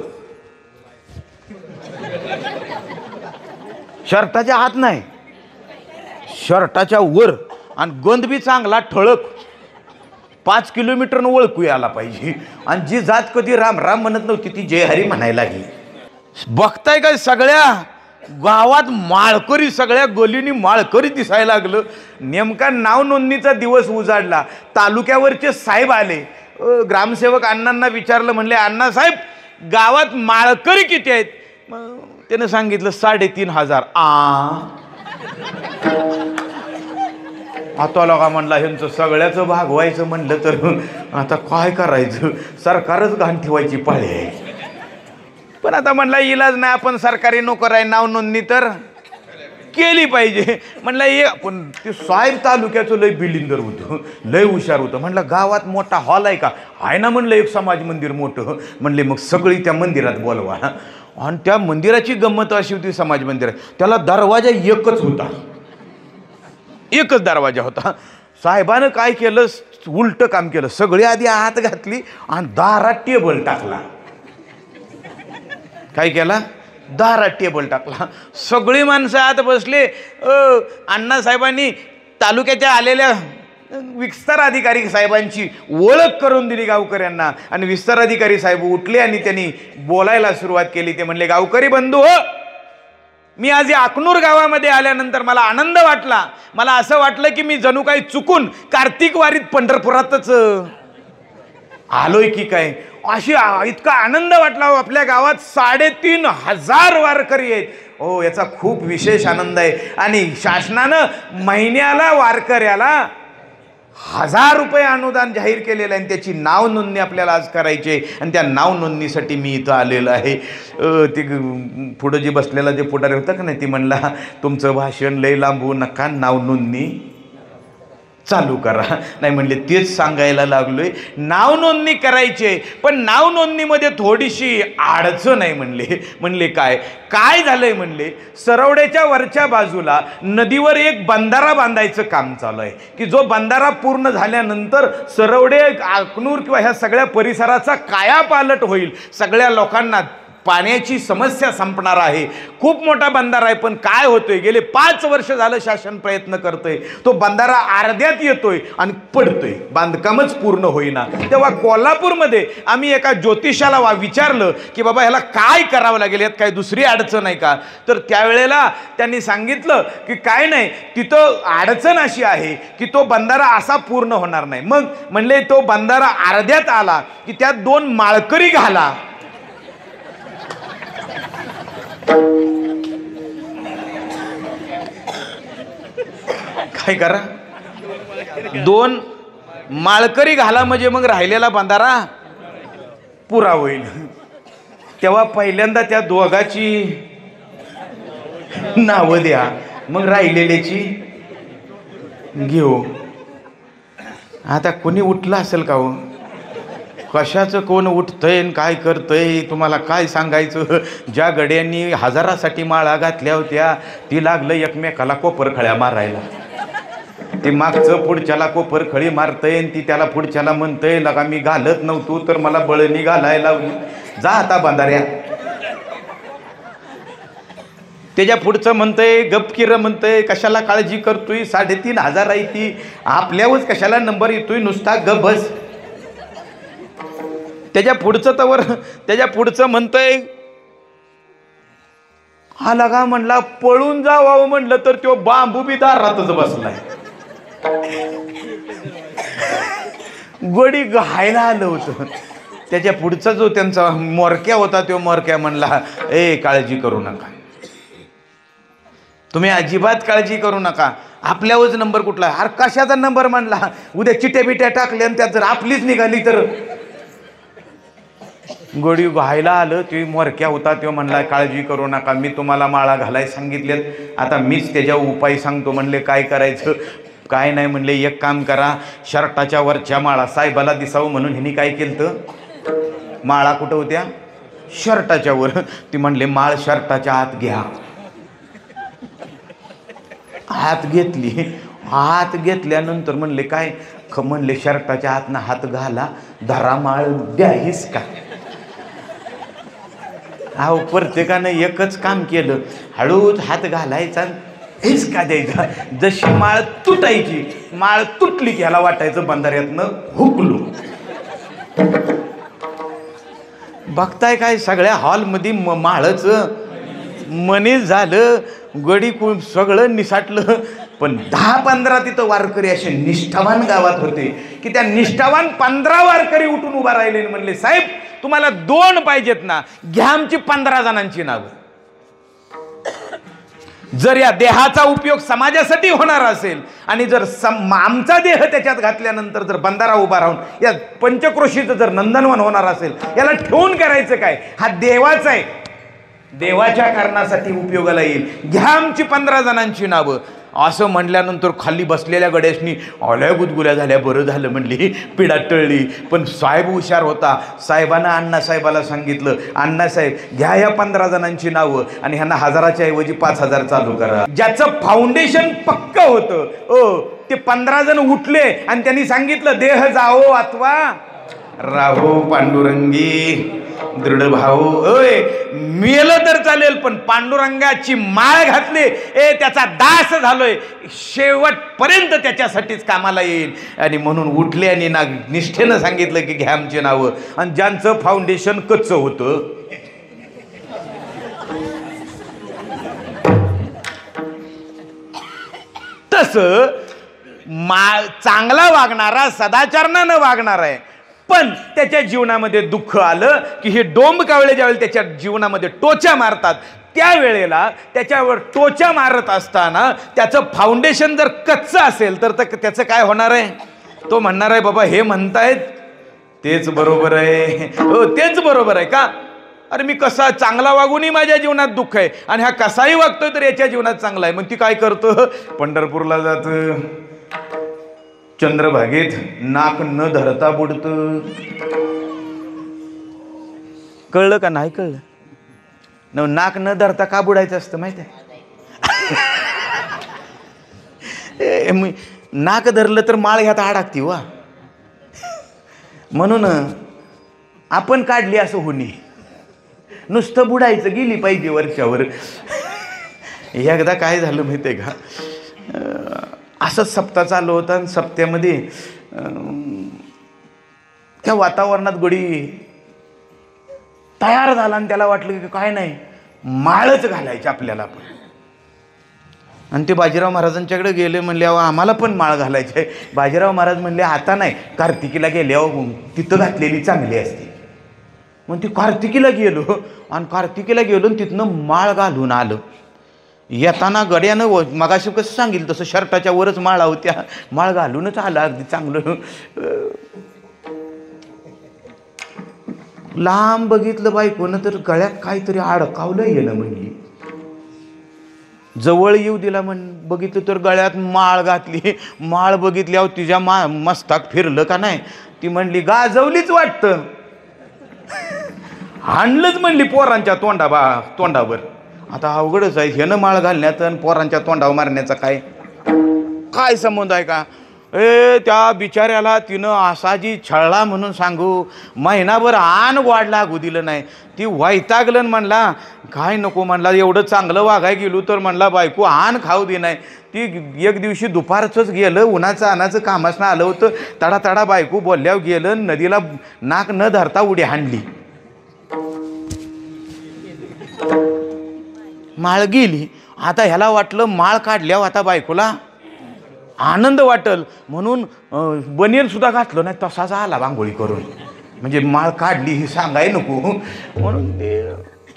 शर्टाच्या हात नाही, शर्टाच्या वर. आणि गंध बी चांगला ठळक, 5 किलोमीटरनं ओळखू यायला पाहिजे. आणि जी जात कधी राम राम म्हणत नव्हती ती जय हरी म्हणायला लागली. बघताय काय, सगळ्या गावात माळकरी, सगळ्या गलीनी माळकरी दिसायला लागलं. नेमका नाव नोंदणीचा दिवस उजाडला. तालुक्यावरचे साहेब आले. ग्रामसेवक अण्णांना विचारलं, म्हणले अण्णासाहेब गावात माळकरी किती आहेत? मग त्यानं सांगितलं 3,500. आता लगा म्हणला ह्यांचं सगळ्याचं भागवायचं म्हणलं तर आता काय करायचं, सरकारच घाण ठेवायची पाळी आहे. पण आता म्हणला इलाज नाही, आपण सरकारी नोकर आहे, नाव नोंदणी तर केली पाहिजे. म्हणलं ये, पण ते साहेब तालुक्याचं लय बिलिंदर होतं, लय हुशार होतं. म्हणलं गावात मोठा हॉल आहे का? आहे ना म्हणलं एक समाज मंदिर मोठं. म्हणले मग सगळी त्या मंदिरात बोलवा. आणि त्या मंदिराची गंमत अशी होती, समाज मंदिर त्याला दरवाजा एकच होता, एकच दरवाजा होता. साहेबानं काय केलं, उलट काम केलं. सगळी आधी आत घातली आणि दारात टेबल टाकला. काय केला? दारात टेबल टाकला. सगळी माणसं आत बसले. अण्णासाहेबांनी तालुक्याच्या आलेल्या विस्तार अधिकारी साहेबांची ओळख करून दिली गावकऱ्यांना. आणि विस्तार अधिकारी साहेब उठले आणि त्यांनी बोलायला सुरुवात केली. ते म्हणले, गावकरी बंधू हो, मी आज या अकनूर गावामध्ये आल्यानंतर मला आनंद वाटला. मला असं वाटलं की मी जणू काही चुकून कार्तिक वारीत पंढरपुरातच आलोय की काय. अशी इतका आनंद वाटला. आपल्या गावात 3,500 वारकरी आहेत. हो, याचा खूप विशेष आनंद आहे. आणि शासनानं महिन्याला वारकऱ्याला 1,000 रुपये अनुदान जाहीर केलेलं आहे. आणि त्याची नाव नोंदणी आपल्याला आज करायची आहे. आणि त्या नाव नोंदणीसाठी मी इथं आलेलो आहे. ते पुढं जे बसलेला जे पुढारी होता का नाही, ती म्हणला तुमचं भाषण लय लांबवू नका, नाव नोंदणी चालू करा. नाही म्हणले तेच सांगायला लागलोय, नाव नोंदणी करायची. पण नाव नोंदणीमध्ये थोडीशी अडचण आहे म्हणले. म्हणले काय काय झालंय? म्हणले सरवड्याच्या वरच्या बाजूला नदीवर एक बंधारा बांधायचं काम चालू आहे, की जो बंधारा पूर्ण झाल्यानंतर सरवडे, अकनूर किंवा ह्या सगळ्या परिसराचा कायापालट होईल. सगळ्या लोकांना पाण्याची समस्या संपणार आहे. खूप मोठा बंधारा आहे. पण काय होतोय, गेले 5 वर्ष झालं शासन प्रयत्न करतोय, तो बंधारा अर्ध्यात येतोय आणि पडतोय, बांधकामच पूर्ण होईना. तेव्हा कोल्हापूरमध्ये आम्ही एका ज्योतिषाला विचारलं की बाबा ह्याला काय करावं लागेल, यात काय दुसरी अडचण आहे का? तर त्यावेळेला त्यांनी सांगितलं की काय नाही, तिथं अडचण अशी आहे की तो बंधारा असा पूर्ण होणार नाही. मग म्हणले तो बंधारा अर्ध्यात आला की त्यात 2 माळकरी घाला. काय करा, 2 माळकरी घाला म्हणजे मग राहिलेला बंधारा पुरा होईल. तेव्हा पहिल्यांदा त्या दोघाची नावं द्या, मग राहिलेल्याची घेऊ. आता कोणी उठलं असेल का हो? कशाचं कोण उठतंय काय करतंय तुम्हाला काय सांगायचं. ज्या गड्यांनी 1000साठी माळा घातल्या होत्या ती लागलं एकमेकाला कोपरखळ्या मारायला. ते मागचं पुढच्याला कोपरखळी मारतंय आणि ती त्याला पुढच्याला म्हणतंय, लगा मी घालत नव्हतो तर मला बळणी घालायला लावली, जा आता बांधाऱ्या. त्याच्या पुढचं म्हणतंय, गपकिर म्हणतंय, कशाला काळजी करतोय, 3,500 आहे ती, आपल्यावरच कशाला नंबर येतोय, नुसता गप बस. त्याच्या पुढचं म्हणतंय, हा लगा म्हणला पळून जावं म्हणलं तर तो बांबू बी दारातच बसलाय. गोडी घायला आलं होतं. त्याच्या पुढचा जो त्यांचा मोरक्या होता तो मोरक्या म्हणला, ए काळजी करू नका, तुम्ही अजिबात काळजी करू नका, आपल्यावरच नंबर कुठला. अरे कशाचा नंबर म्हणला, उद्या चिट्या बिट्या टाकल्या आणि त्यात जर आपलीच निघाली तर. गोडी घायला आलं. ते मोरक्या होता तो म्हणला, काळजी करू नका, मी तुम्हाला माळा घालाय सांगितलेत, आता मीच त्याच्यावर उपाय सांगतो. म्हणले काय करायचं? काय नाही म्हणले, एक काम करा, शर्टाच्या वरच्या माळा साहेबाला दिसावं म्हणून ह्यांनी काय केलं, माळा कुठं होत्या, शर्टाच्या वर. ती म्हणले माळ शर्टाच्या आत घ्या. हात घेतली. हात घेतल्यानंतर म्हणले काय, म्हणले शर्टाच्या आतनं हात घाला, धरा माळ द्याहीस का. अहो प्रत्येकानं एकच काम केलं, हळूच हात घालायचा, हेच का द्यायचा. जशी माळ तुटायची, माळ तुटली की ह्याला वाटायचं बंधाऱ्यातनं हुकलो. बघताय काय सगळ्या हॉलमध्ये माळच मनीस झालं. गडी सगळं निसाटलं, पण 10-15 तिथं वारकरी असे निष्ठावान गावात होते की त्या निष्ठावान 15 वारकरी उठून उभा राहिले आणि म्हणले, साहेब तुम्हाला 2 पाहिजेत ना, घ्या आमची 15 जणांची नावं. जर या देहाचा उपयोग समाजासाठी होणार असेल आणि जर आमचा देह त्याच्यात घातल्यानंतर जर बंधारा उभा राहून या पंचक्रोशीचं जर नंदनवन होणार असेल, याला ठेवून करायचं काय? हा देवाचा आहे, देवाच्या कारणासाठी उपयोगाला येईल, घ्या आमची 15 जणांची नावं. असं म्हणल्यानंतर खाली बसलेल्या गड्याशनी आल्या गुदगुल्या झाल्या, बरं झालं म्हणली, पिढा टळली. पण साहेब हुशार होता, साहेबांना अण्णासाहेबाला सांगितलं, अण्णासाहेब घ्या या 15 जणांची नावं आणि ह्यांना 1000च्या ऐवजी 5000 चालू करा. ज्याचं फाउंडेशन पक्क होतं ते 15 जण उठले आणि त्यांनी सांगितलं, देह जाओ अथवा राहो पांडुरंगी दृढ भाऊ. मेलं तर चालेल पण पांडुरंगाची माळ घातली, त्याचा दास झालोय, शेवटपर्यंत त्याच्यासाठीच कामाला येईल. आणि म्हणून उठले आणि निष्ठेनं सांगितलं की घ्या आमची नावं. आणि ज्यांचं फाउंडेशन कच्चं होतं, तसं चांगला वागणारा, सदाचरणानं वागणारा आहे, पण त्याच्या जीवनामध्ये दुःख आलं की हे डोंब कावळे ज्यावेळेला त्याच्या जीवनामध्ये टोचा मारतात, त्यावेळेला त्याच्यावर टोचा मारत असताना त्याचं फाउंडेशन जर कच्चं असेल तर त्याचं काय होणार आहे? तो म्हणणार आहे, बाबा हे म्हणतायत तेच बरोबर आहे, तेच बरोबर आहे का? अरे मी कसा चांगला वागूनही माझ्या जीवनात दुःख आहे आणि हा कसाही वागतोय तर याच्या जीवनात चांगला आहे. मग ती काय करतो? पंढरपूरला जातं, चंद्रभागेत नाक न धरता बुडतं. कळलं का? नाही कळलं? नाक न धरता का बुडायचं असतं माहिती आहे? नाक धरलं तर माळ ह्यात अडकती वा, म्हणून आपण काढली असं होणे, नुसतं बुडायचं, गेली पाहिजे वरच्यावर. एकदा काय झालं माहिती आहे का? असंच सप्ताह चालू होता आणि सप्त्यामध्ये त्या वातावरणात गडी तयार झाला आणि त्याला वाटलं की काय नाही, माळच घालायची आपल्याला पण. आणि ते बाजीराव महाराजांच्याकडे गेले, म्हणले अहो आम्हाला पण माळ घालायची आहे. बाजीराव महाराज म्हणले आता नाही, कार्तिकीला गेल्यावर तिथं घातलेली चांगली असते. मग ती कार्तिकीला गेलो आणि कार्तिकीला गेलो आणि तिथनं माळ घालून आलं. येताना गड्यानं मगाशी कसं सांगितलं तसं शर्टाच्या वरच माळा होत्या, माळ घालूनच आला अगदी चांगलं. लांब बघितलं बायकोनं तर गळ्यात काहीतरी अडकावलं येणं म्हणली. जवळ येऊ दिला बघितलं तर गळ्यात माळ घातली. माळ बघितल्यावर तिच्या मस्तक फिरलं का नाही, ती म्हणली गाजवलीच वाटतं, हाणलंच म्हणली पोरांच्या तोंडावर. आता अवघडच आहे, ह्यानं माळ घालण्यात आणि पोरांच्या तोंडावर मारण्याचा काय संबंध आहे का? त्या बिचाऱ्याला तिनं असा जी छळला म्हणून सांगू, महिनाभर आण वाढ लागू दिलं नाही. ती वैतागलं म्हणला काय नको म्हणला, एवढं चांगलं वागाय गेलो तर म्हणला बायको आण खाऊ दे नाही. ती एक दिवशी दुपारचंच गेलं, उन्हाचं आणाचं कामासनं आलं होतं, तडा बायको बोलल्यावर गेलं, नदीला नाक न धरता उडी हाणली. माळ गेली. आता ह्याला वाटलं माळ काढल्यावर आता बायकोला आनंद वाटल म्हणून बनियल सुद्धा घातलं नाही, तसाच आला बांगोळी करून, म्हणजे माळ काढली ही सांगाय नको म्हणून.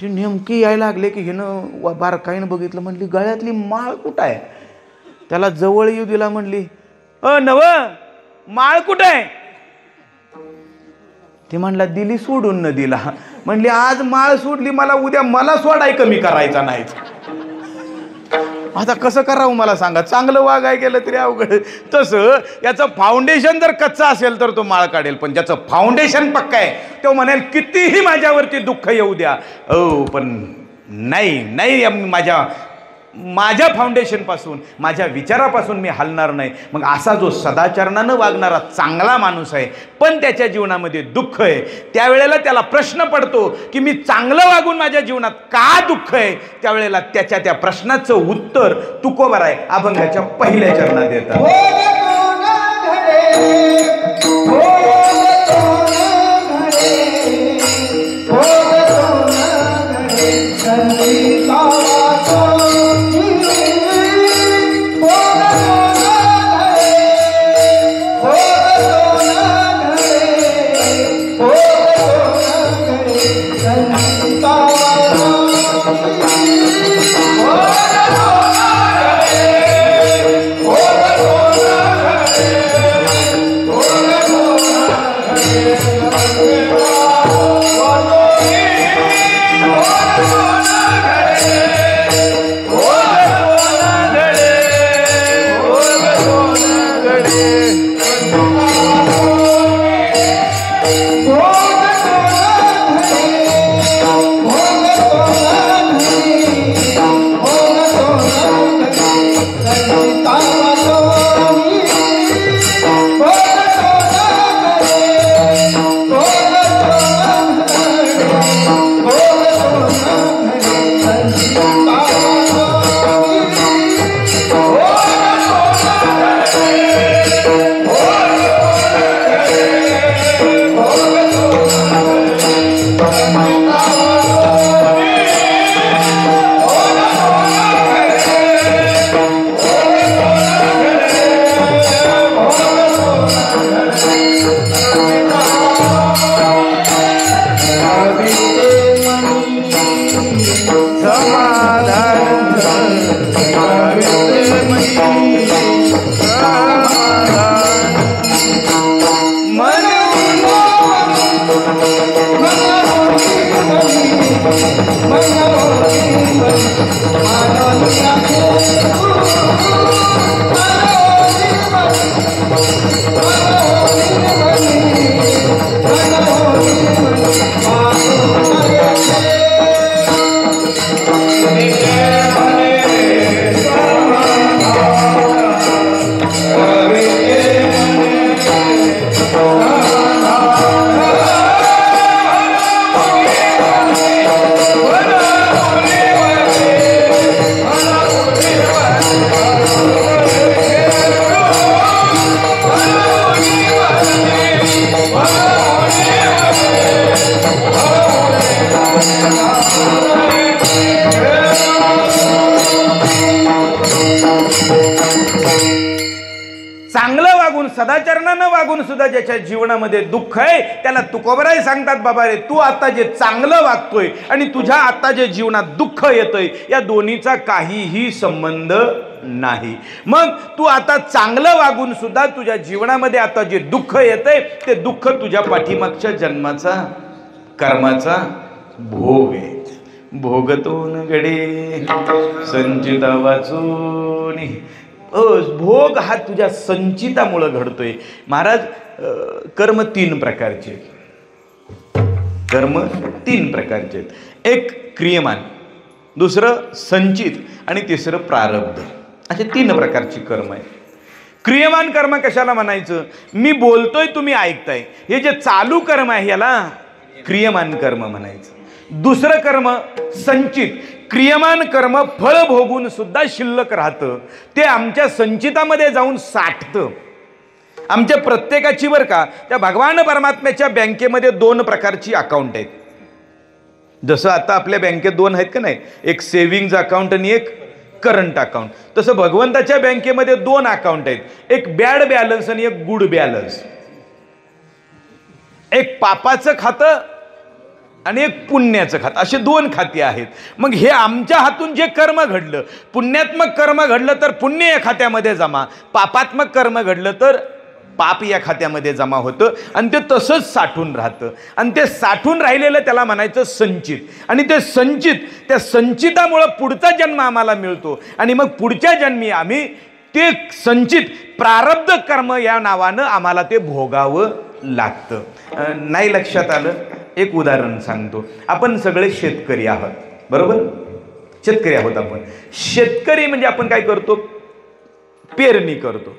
ते नेमकी यायला लागले की हिनं बारकाईनं बघितलं, म्हणली गळ्यातली माळ कुठं आहे? त्याला जवळ येऊ दिला, म्हणली नव माळ कुठं आहे? ते म्हणला दिली सोडून नदीला. म्हणली आज माळ सोडली, मला उद्या मला सोडाय कमी करायचा नाही. आता कसं करावं मला सांगा? चांगलं वागाय गेलं तरी अवघड. तसं याचं फाउंडेशन जर कच्चा असेल तर तो माळ काढेल, पण ज्याचं फाउंडेशन पक्का आहे तो म्हणेल कितीही माझ्यावरती दुःख येऊ द्या, पण नाही माझ्या फाउंडेशनपासून, माझ्या विचारापासून मी हलणार नाही. मग असा जो सदाचरणानं वागणारा चांगला माणूस आहे पण त्याच्या जीवनामध्ये दुःख आहे, त्यावेळेला त्याला प्रश्न पडतो की मी चांगलं वागून माझ्या जीवनात का दुःख आहे? त्यावेळेला त्या प्रश्नाचं उत्तर तुकोबाराय अभंगाच्या पहिल्या चरणात देतात. Oh चांगलं वागून सदाचरणानं वागून सुद्धा ज्याच्या जीवनामध्ये दुःख आहे त्याला तुकोबराय सांगतात, बाबा रे तू आता जे चांगलं वागतोय आणि तुझ्या आता जे जीवनात दुःख येतंय या दोन्हीचा काहीही संबंध नाही. मग तू आता चांगलं वागून सुद्धा तुझ्या जीवनामध्ये आता जे दुःख येतंय ते दुःख तुझ्या पाठीमागच्या जन्माचा कर्माचा भोग आहे. भोगतून गडे संचिता वाचून. भोग हा तुझ्या संचितामुळं घडतोय. महाराज कर्म 3 प्रकारचे, कर्म 3 प्रकारचे आहेत. एक क्रियमान, दुसरं संचित आणि तिसरं प्रारब्ध, असे 3 प्रकारची कर्म आहेत. क्रियमान कर्म कशाला म्हणायचं? मी बोलतोय तुम्ही ऐकताय, हे जे चालू कर्म आहे याला क्रियमान कर्म म्हणायचं. दुसरं कर्म संचित. क्रियमान कर्म फळ भोगून सुद्धा शिल्लक राहतं, ते आमच्या संचितामध्ये जाऊन साठतं. आमच्या प्रत्येकाची बरं का त्या भगवान परमात्म्याच्या बँकेमध्ये 2 प्रकारची अकाउंट आहेत. जसं आता आपल्या बँकेत 2 आहेत का नाही, एक सेव्हिंग्ज अकाउंट आणि एक करंट अकाउंट, तसं भगवंताच्या बँकेमध्ये 2 अकाउंट आहेत, एक बॅड बॅलन्स आणि एक गुड बॅलन्स. एक पापाचं खातं आणि एक पुण्याचं खातं, असे 2 खाती आहेत. मग हे आमच्या हातून जे कर्म घडलं, पुण्यात्मक कर्म घडलं तर पुण्य या खात्यामध्ये जमा, पापात्मक कर्म घडलं तर पाप या खात्यामध्ये जमा होतं आणि ते तसंच साठून राहतं. आणि ते साठून राहिलेलं त्याला म्हणायचं संचित. आणि ते संचित, त्या संचितामुळं पुढचा जन्म आम्हाला मिळतो आणि मग पुढच्या जन्मी आम्ही ते संचित प्रारब्ध कर्म या नावानं आम्हाला ते भोगावं लागतं. नाही लक्षात आलं? एक उदाहरण सांगतो. आपण सगळे शेतकरी आहोत, बरोबर? शेतकरी आहोत आपण. शेतकरी म्हणजे आपण काय करतो? पेरणी करतो.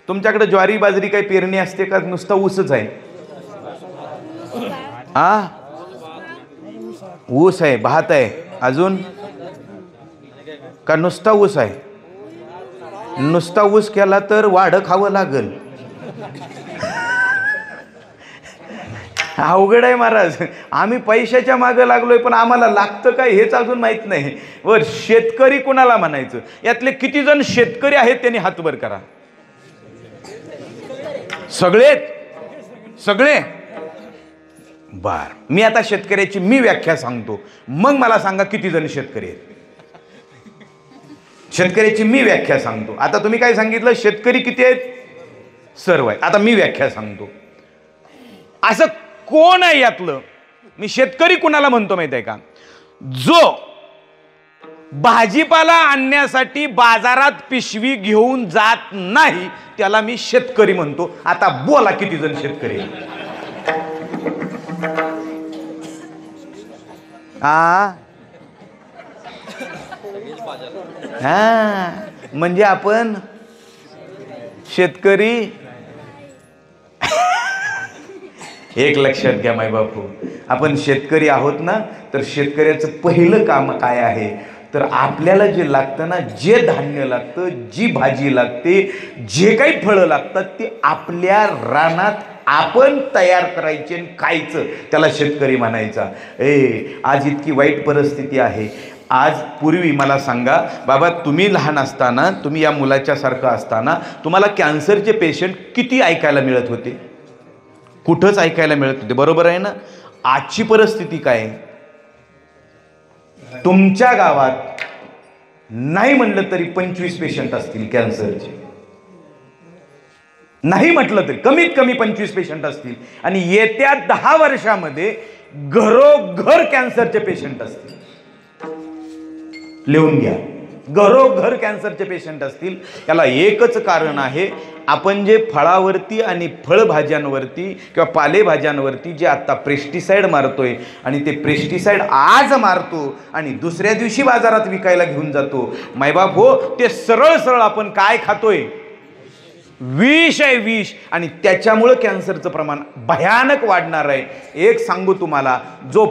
तुमच्याकडे ज्वारी बाजरी काही पेरणी असते का? नुसता ऊसच आहे? ऊस आहे, भात आहे, अजून का नुसता ऊस आहे? नुसता ऊस केला तर वाढ खावं लागल. अवघड आहे महाराज. आम्ही पैशाच्या मागं लागलोय पण आम्हाला लागतं काय हेच अजून माहित नाही. वर शेतकरी कोणाला म्हणायचं? यातले किती जण शेतकरी आहेत त्यांनी हात वर करा. सगळे सगळे बर. मी आता शेतकऱ्याची मी व्याख्या सांगतो, मग मला सांगा किती जण शेतकरी आहेत. शेतकऱ्याची मी व्याख्या सांगतो. आता तुम्ही काय सांगितलं? शेतकरी किती आहेत? सर्व आहेत. आता मी व्याख्या सांगतो. असं कोण आहे यातलं? मी शेतकरी कुणाला म्हणतो माहिती आहे का? जो भाजीपाला आणण्यासाठी बाजारात पिशवी घेऊन जात नाही त्याला मी शेतकरी म्हणतो. आता बोला किती जण शेतकरी? म्हणजे आपण शेतकरी. एक लक्षात घ्या माय बापू, आपण शेतकरी आहोत ना, तर शेतकऱ्याचं पहिलं काम काय आहे? तर आपल्याला जे लागतं ना, जे धान्य लागतं, जी भाजी लागते, जे काही फळं लागतात ते आपल्या रानात आपण तयार करायचे आणि खायचं, त्याला शेतकरी म्हणायचा. आज इतकी वाईट परिस्थिती आहे. आज पूर्वी मला सांगा बाबा, तुम्ही लहान असताना, तुम्ही या मुलाच्या सारखं असताना तुम्हाला कॅन्सरचे पेशंट किती ऐकायला मिळत होते? कुठंच ऐकायला मिळत होते, बरोबर आहे ना? आजची परिस्थिती काय आहे? तुमच्या गावात नाही म्हणलं तरी 25 पेशंट असतील कॅन्सरचे. नाही म्हटलं तरी कमीत कमी 25 पेशंट असतील. आणि येत्या 10 वर्षामध्ये घरोघर कॅन्सरचे पेशंट असतील. लिहून घ्या, घरोघर कॅन्सरचे पेशंट असतील. याला एकच कारण आहे, आपण जे फळावरती आणि फळभाज्यांवरती किंवा पालेभाज्यांवरती जे आता पेस्टिसाइड मारतोय आणि ते पेस्टिसाइड आज मारतो आणि दुसऱ्या दिवशी बाजारात विकायला घेऊन जातो. मायबाप हो, ते सरळ सरळ आपण काय खातोय? विष आहे, विष. आणि त्याच्यामुळे कॅन्सरचं प्रमाण भयानक वाढणार आहे. एक सांगू तुम्हाला, जो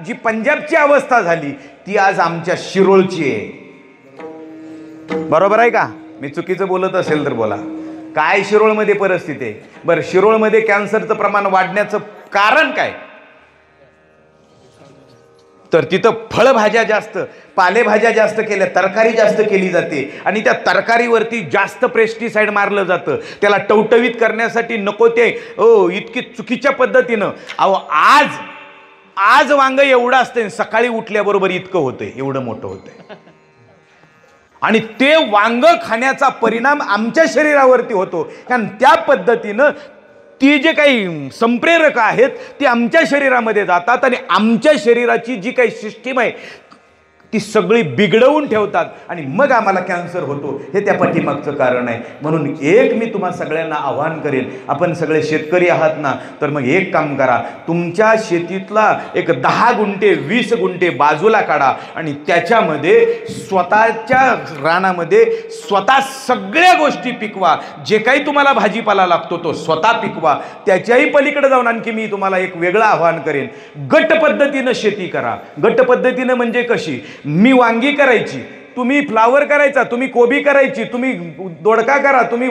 जी पंजाबची अवस्था झाली ती आज आमच्या शिरोळची आहे. बरोबर आहे का? मी चुकीचं बोलत असेल तर बोला. काय शिरोळमध्ये परिस्थिती आहे? बरं, शिरोळमध्ये कॅन्सरचं प्रमाण वाढण्याचं कारण काय? तर तिथं फळभाज्या जास्त, पालेभाज्या जास्त केल्या, तरकारी जास्त केली जाते आणि त्या तरकारीवरती जास्त पेस्टिसाइड मारलं जातं त्याला टवटवीत करण्यासाठी. नको ते इतकी चुकीच्या पद्धतीनं. अहो आज वांग एवढं असतं, सकाळी उठल्याबरोबर इतकं होतंय, एवढं मोठं होतंय. आणि ते वांग खाण्याचा परिणाम आमच्या शरीरावरती होतो, कारण त्या पद्धतीनं ती जे काही संप्रेरक आहेत ती आमच्या शरीरामध्ये जातात आणि आमच्या शरीराची जी काही सिस्टीम आहे ती सगळी बिघडवून ठेवतात आणि मग आम्हाला कॅन्सर होतो. हे त्या पाठीमागचं कारण आहे. म्हणून एक मी तुम्हा सगळ्यांना आवाहन करेन, आपण सगळे शेतकरी आहात ना, तर मग एक काम करा, तुमच्या शेतीतला एक 10 गुंठे 20 गुंठे बाजूला काढा आणि त्याच्यामध्ये स्वतःच्या रानामध्ये स्वतः सगळ्या गोष्टी पिकवा. जे काही तुम्हाला भाजीपाला लागतो तो स्वतः पिकवा. त्याच्याही पलीकडे जाऊन आणखी मी तुम्हाला एक वेगळं आवाहन करेन, गट पद्धतीनं शेती करा. गट पद्धतीनं म्हणजे कशी? मी वांगी करायची, तुम्ही फ्लावर करायचा, तुम्ही कोबी करायची, तुम्ही दोडका करा, तुम्ही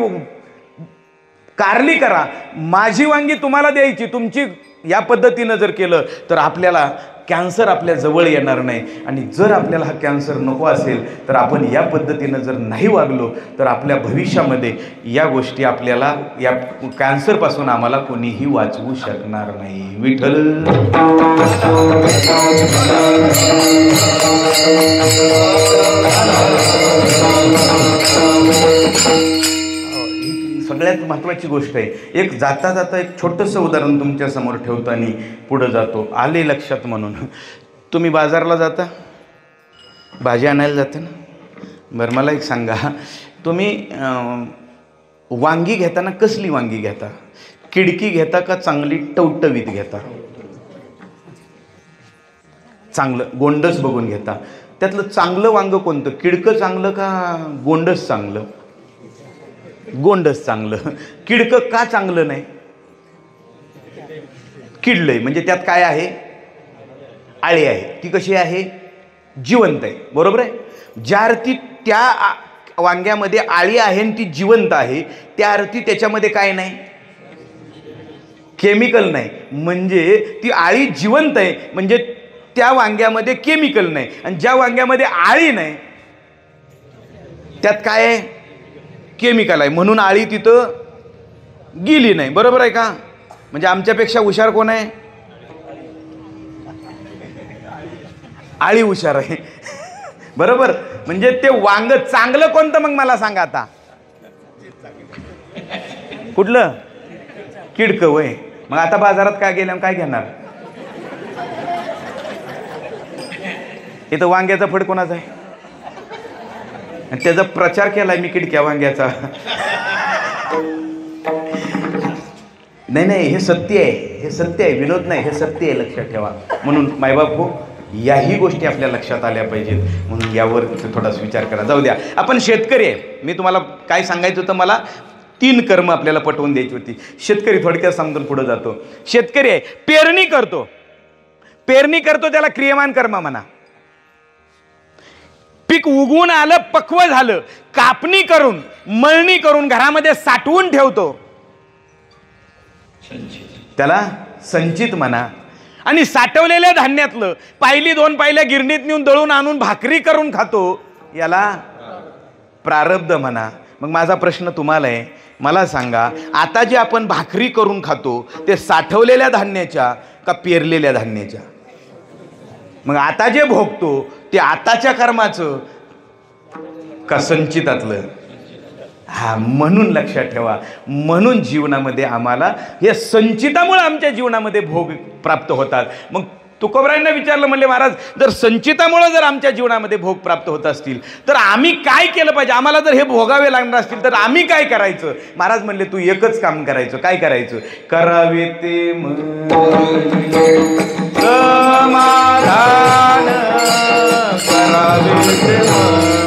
कारली करा, माझी वांगी तुम्हाला द्यायची, तुमची. या पद्धतीनं जर केलं तर आपल्याला कॅन्सर आपल्या जवळ येणार नाही. आणि जर आपल्याला हा कॅन्सर नको असेल तर आपण या पद्धतीनं जर नाही वागलो तर आपल्या भविष्यामध्ये या गोष्टी आपल्याला, या कॅन्सरपासून आम्हाला कोणीही वाचवू शकणार नाही. विठ्ठल सगळ्यात महत्त्वाची गोष्ट आहे. एक जाता जाता एक छोटंसं उदाहरण तुमच्या समोर ठेवतो आणि पुढं जातो. आले लक्षात म्हणून. तुम्ही बाजारला जाता, भाजी आणायला जाता ना, बरं मला एक सांगा, तुम्ही वांगी घेताना कसली वांगी घेता? किडकी घेता का चांगली टवटवीत घेता? चांगलं गोंडस बघून घेता. त्यातलं चांगलं वांग कोणतं? किडकं चांगलं का गोंडस चांगलं? गोंडस चांगलं. किडकं का चांगलं नाही? किडलंय म्हणजे त्यात काय आहे? आळी आहे. ती कशी आहे? जिवंत आहे. बरोबर आहे. ज्या अर्थी त्या वांग्यामध्ये आळी आहे आणि ती जिवंत आहे, त्या अर्थी त्याच्यामध्ये काय नाही? केमिकल नाही. म्हणजे ती आळी जिवंत आहे म्हणजे त्या वांग्यामध्ये केमिकल नाही. आणि ज्या वांग्यामध्ये आळी नाही त्यात काय आहे? केमिकल आहे. म्हणून आळी तिथं गेली नाही. बरोबर आहे का? म्हणजे आमच्यापेक्षा हुशार कोण आहे? आळी हुशार आहे. बरोबर. म्हणजे ते वांग चांगलं कोणतं मग मला सांगा आता? कुठलं? किडकं वय. मग आता बाजारात काय गेल्या काय घेणार? इथं वांग्याचा फड कोणाचा आहे? त्याचा प्रचार केलाय मी किडक्या वांग्याचा. नाही, हे सत्य आहे. हे सत्य आहे, विनोद नाही, हे सत्य आहे, लक्षात ठेवा. म्हणून मायबापू याही गोष्टी आपल्या लक्षात आल्या पाहिजेत. म्हणून यावर थोडासा विचार करा. जाऊ द्या, आपण शेतकरी आहे. मी तुम्हाला काय सांगायचं होतं, मला 3 कर्म आपल्याला पटवून द्यायची होती. शेतकरी थोडक्यात समजून पुढे जातो. शेतकरी आहे, पेरणी करतो त्याला क्रियमान कर्म म्हणा. पीक उगवून आलं, पक्व झालं, कापणी करून मळणी करून घरामध्ये साठवून ठेवतो, त्याला संचित म्हणा. आणि साठवलेल्या धान्यातलं पायली 2 पायल्या गिरणीत नेऊन दळून आणून भाकरी करून खातो, याला प्रारब्ध म्हणा. मग माझा प्रश्न तुम्हाला आहे, मला सांगा, आता जे आपण भाकरी करून खातो ते साठवलेल्या धान्याच्या का पेरलेल्या धान्याच्या? मग आता जे भोगतो ते आताच्या कर्माचं का संचितातलं? हा, म्हणून लक्षात ठेवा. म्हणून जीवनामध्ये आम्हाला हे संचितामुळे आमच्या जीवनामध्ये भोग प्राप्त होतात. मग तुकोबरायांना विचारलं, म्हणले महाराज, जर संचितामुळे जर आमच्या जीवनामध्ये भोग प्राप्त होत असतील तर आम्ही काय केलं पाहिजे? आम्हाला जर हे भोगावे लागणार असतील तर आम्ही काय करायचं? महाराज म्हणले, तू एकच काम करायचं. काय करायचं? करावे ते समाधान, करावे ते भोग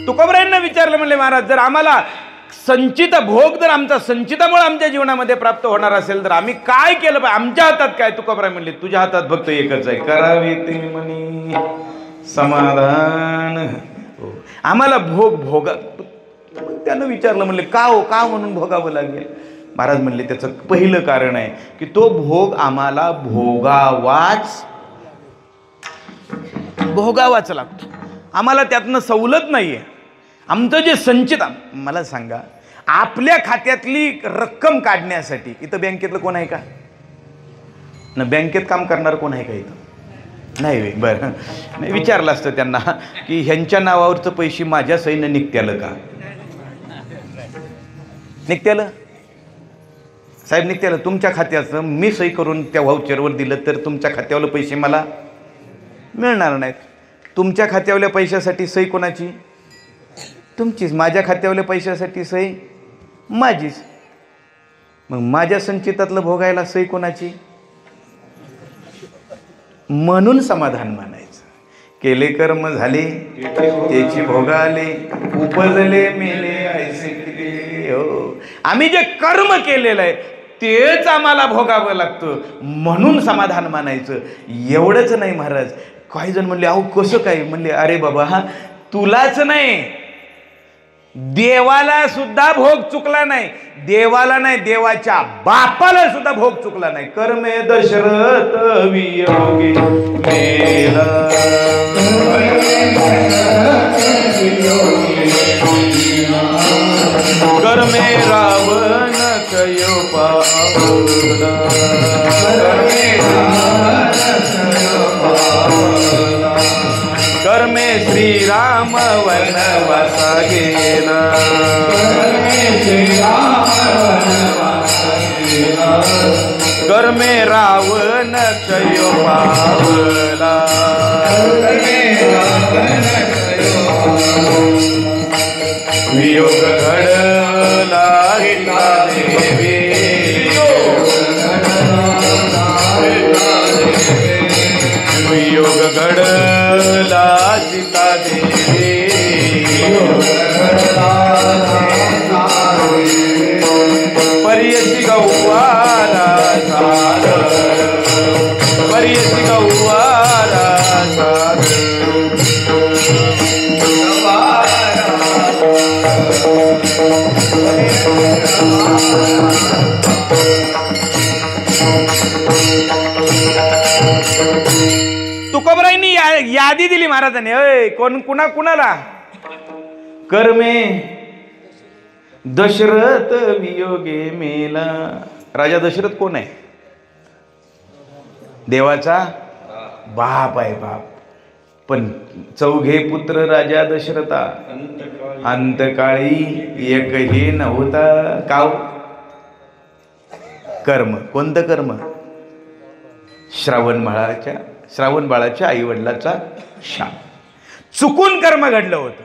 तुकोबरायांना विचारलं म्हणले, महाराज जर आम्हाला संचित भोग जर आमचा संचितामुळे आमच्या जीवनामध्ये प्राप्त होणार असेल तर आम्ही काय केलं पाहिजे? आमच्या हातात काय? तुकोबराय म्हणले, तुझ्या हातात फक्त एकच आहे, करावे ते म्हणे समाधान. आम्हाला भोगा. त्यानं विचारलं म्हणले, का हो, का म्हणून भोगावं लागेल? महाराज म्हणले, त्याचं पहिलं कारण आहे की तो भोग आम्हाला भोगावाच लागतो. आम्हाला त्यातनं सवलत नाहीये. आमचं जे संचित, मला सांगा, आपल्या खात्यातली रक्कम काढण्यासाठी इथं बँकेतलं कोण आहे का? ना बँकेत काम करणार कोण आहे का इथं? नाही. बरं, नाही विचारलं असतं त्यांना की ह्यांच्या नावावरचं पैसे माझ्या सहीनं निघत्यालं का? निघत्यालं साहेब, निघत्यालं. तुमच्या खात्याचं मी सही करून त्या व्हाउचरवर दिलं तर तुमच्या खात्यावरले पैसे मला मिळणार नाहीत. तुमच्या खात्यावल्या पैशासाठी सही कोणाची? तुमचीच. माझ्या खात्यावल्या पैशासाठी सही माझीच. मग माझ्या संचितातलं भोगायला सही कोणाची? म्हणून समाधान मानायचं. केले कर्म झाले त्याची भोगाले, उपजले मेले ऐसे केले. हो, आम्ही जे कर्म केलेलं आहे तेच आम्हाला भोगावं लागतं म्हणून समाधान मानायचं. एवढंच नाही महाराज. काही जण म्हणले, अहो कसं काय? म्हणले, अरे बाबा, हा तुलाच नाही, देवाला सुद्धा भोग चुकला नाही. देवाला नाही, देवाच्या बापाला सुद्धा भोग चुकला नाही. कर्मे दशरथ वियोगी मेला, कर्मे रावण कयो पावला, कर्मे श्रीराम वनवासा गेला, कर्मे रावण कयो पावला, वियोग घडला देवी, वियोग घडला सीता देवी, पर्यसी गौवारा साध, पर्यसी गौवारा साध, तुकोबरायांनी यादी दिली महाराजांनी. कोण कुणाला? कर्मे दशरथ वियोगे मेला. राजा दशरथ कोण आहे? देवाचा बाप आहे, बाप. पण चौघे पुत्र राजा दशरथा, अंतकाळी एकही नव्हता. काव कर्म. कोणतं कर्म? श्रावण बाळाच्या आई वडिलाचा शाप. चुकून कर्म घडलं होतं.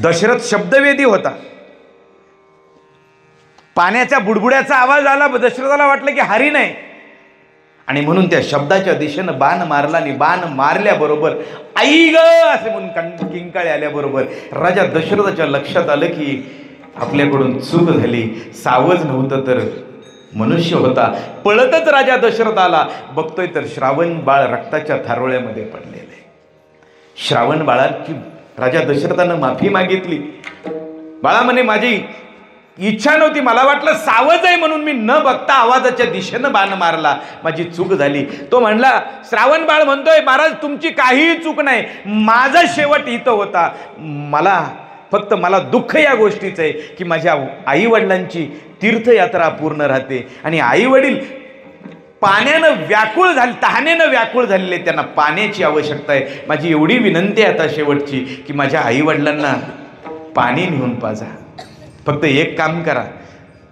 दशरथ शब्दवेदी होता. पाण्याच्या बुडबुड्याचा आवाज आला. दशरथाला वाटलं की हरी नाही, आणि म्हणून त्या शब्दाच्या दिशेनं बाण मारला. आणि बाण मारल्याबरोबर आई ग असे म्हणून किंकाळे आल्याबरोबर राजा दशरथाच्या लक्षात आलं की आपल्याकडून चूक झाली. सावज नव्हतं तर मनुष्य होता. पळतच राजा दशरथ आला. बघतोय तर श्रावण बाळ रक्ताच्या थारोळ्यामध्ये पडलेलं आहे. श्रावण बाळाची राजा दशरथानं माफी मागितली. बाळा म्हणे माझी इच्छा नव्हती, मला वाटलं सावज आहे म्हणून मी न बघता आवाजाच्या दिशेनं बाण मारला, माझी चूक झाली. तो म्हणला, श्रावण बाळ म्हणतोय महाराज तुमची काहीही चूक नाही, माझा शेवट इथं होता. मला दुःख या गोष्टीचं आहे की माझ्या आई वडिलांची तीर्थयात्रा पूर्ण राहते आणि आई वडील पाण्यानं व्याकुळ झाले, तहानेनं व्याकुळ झालेले, त्यांना पाण्याची आवश्यकता आहे. माझी एवढी विनंती आहे आता शेवटची की माझ्या आई वडिलांना पाणी नेऊन पाजा. फक्त एक काम करा,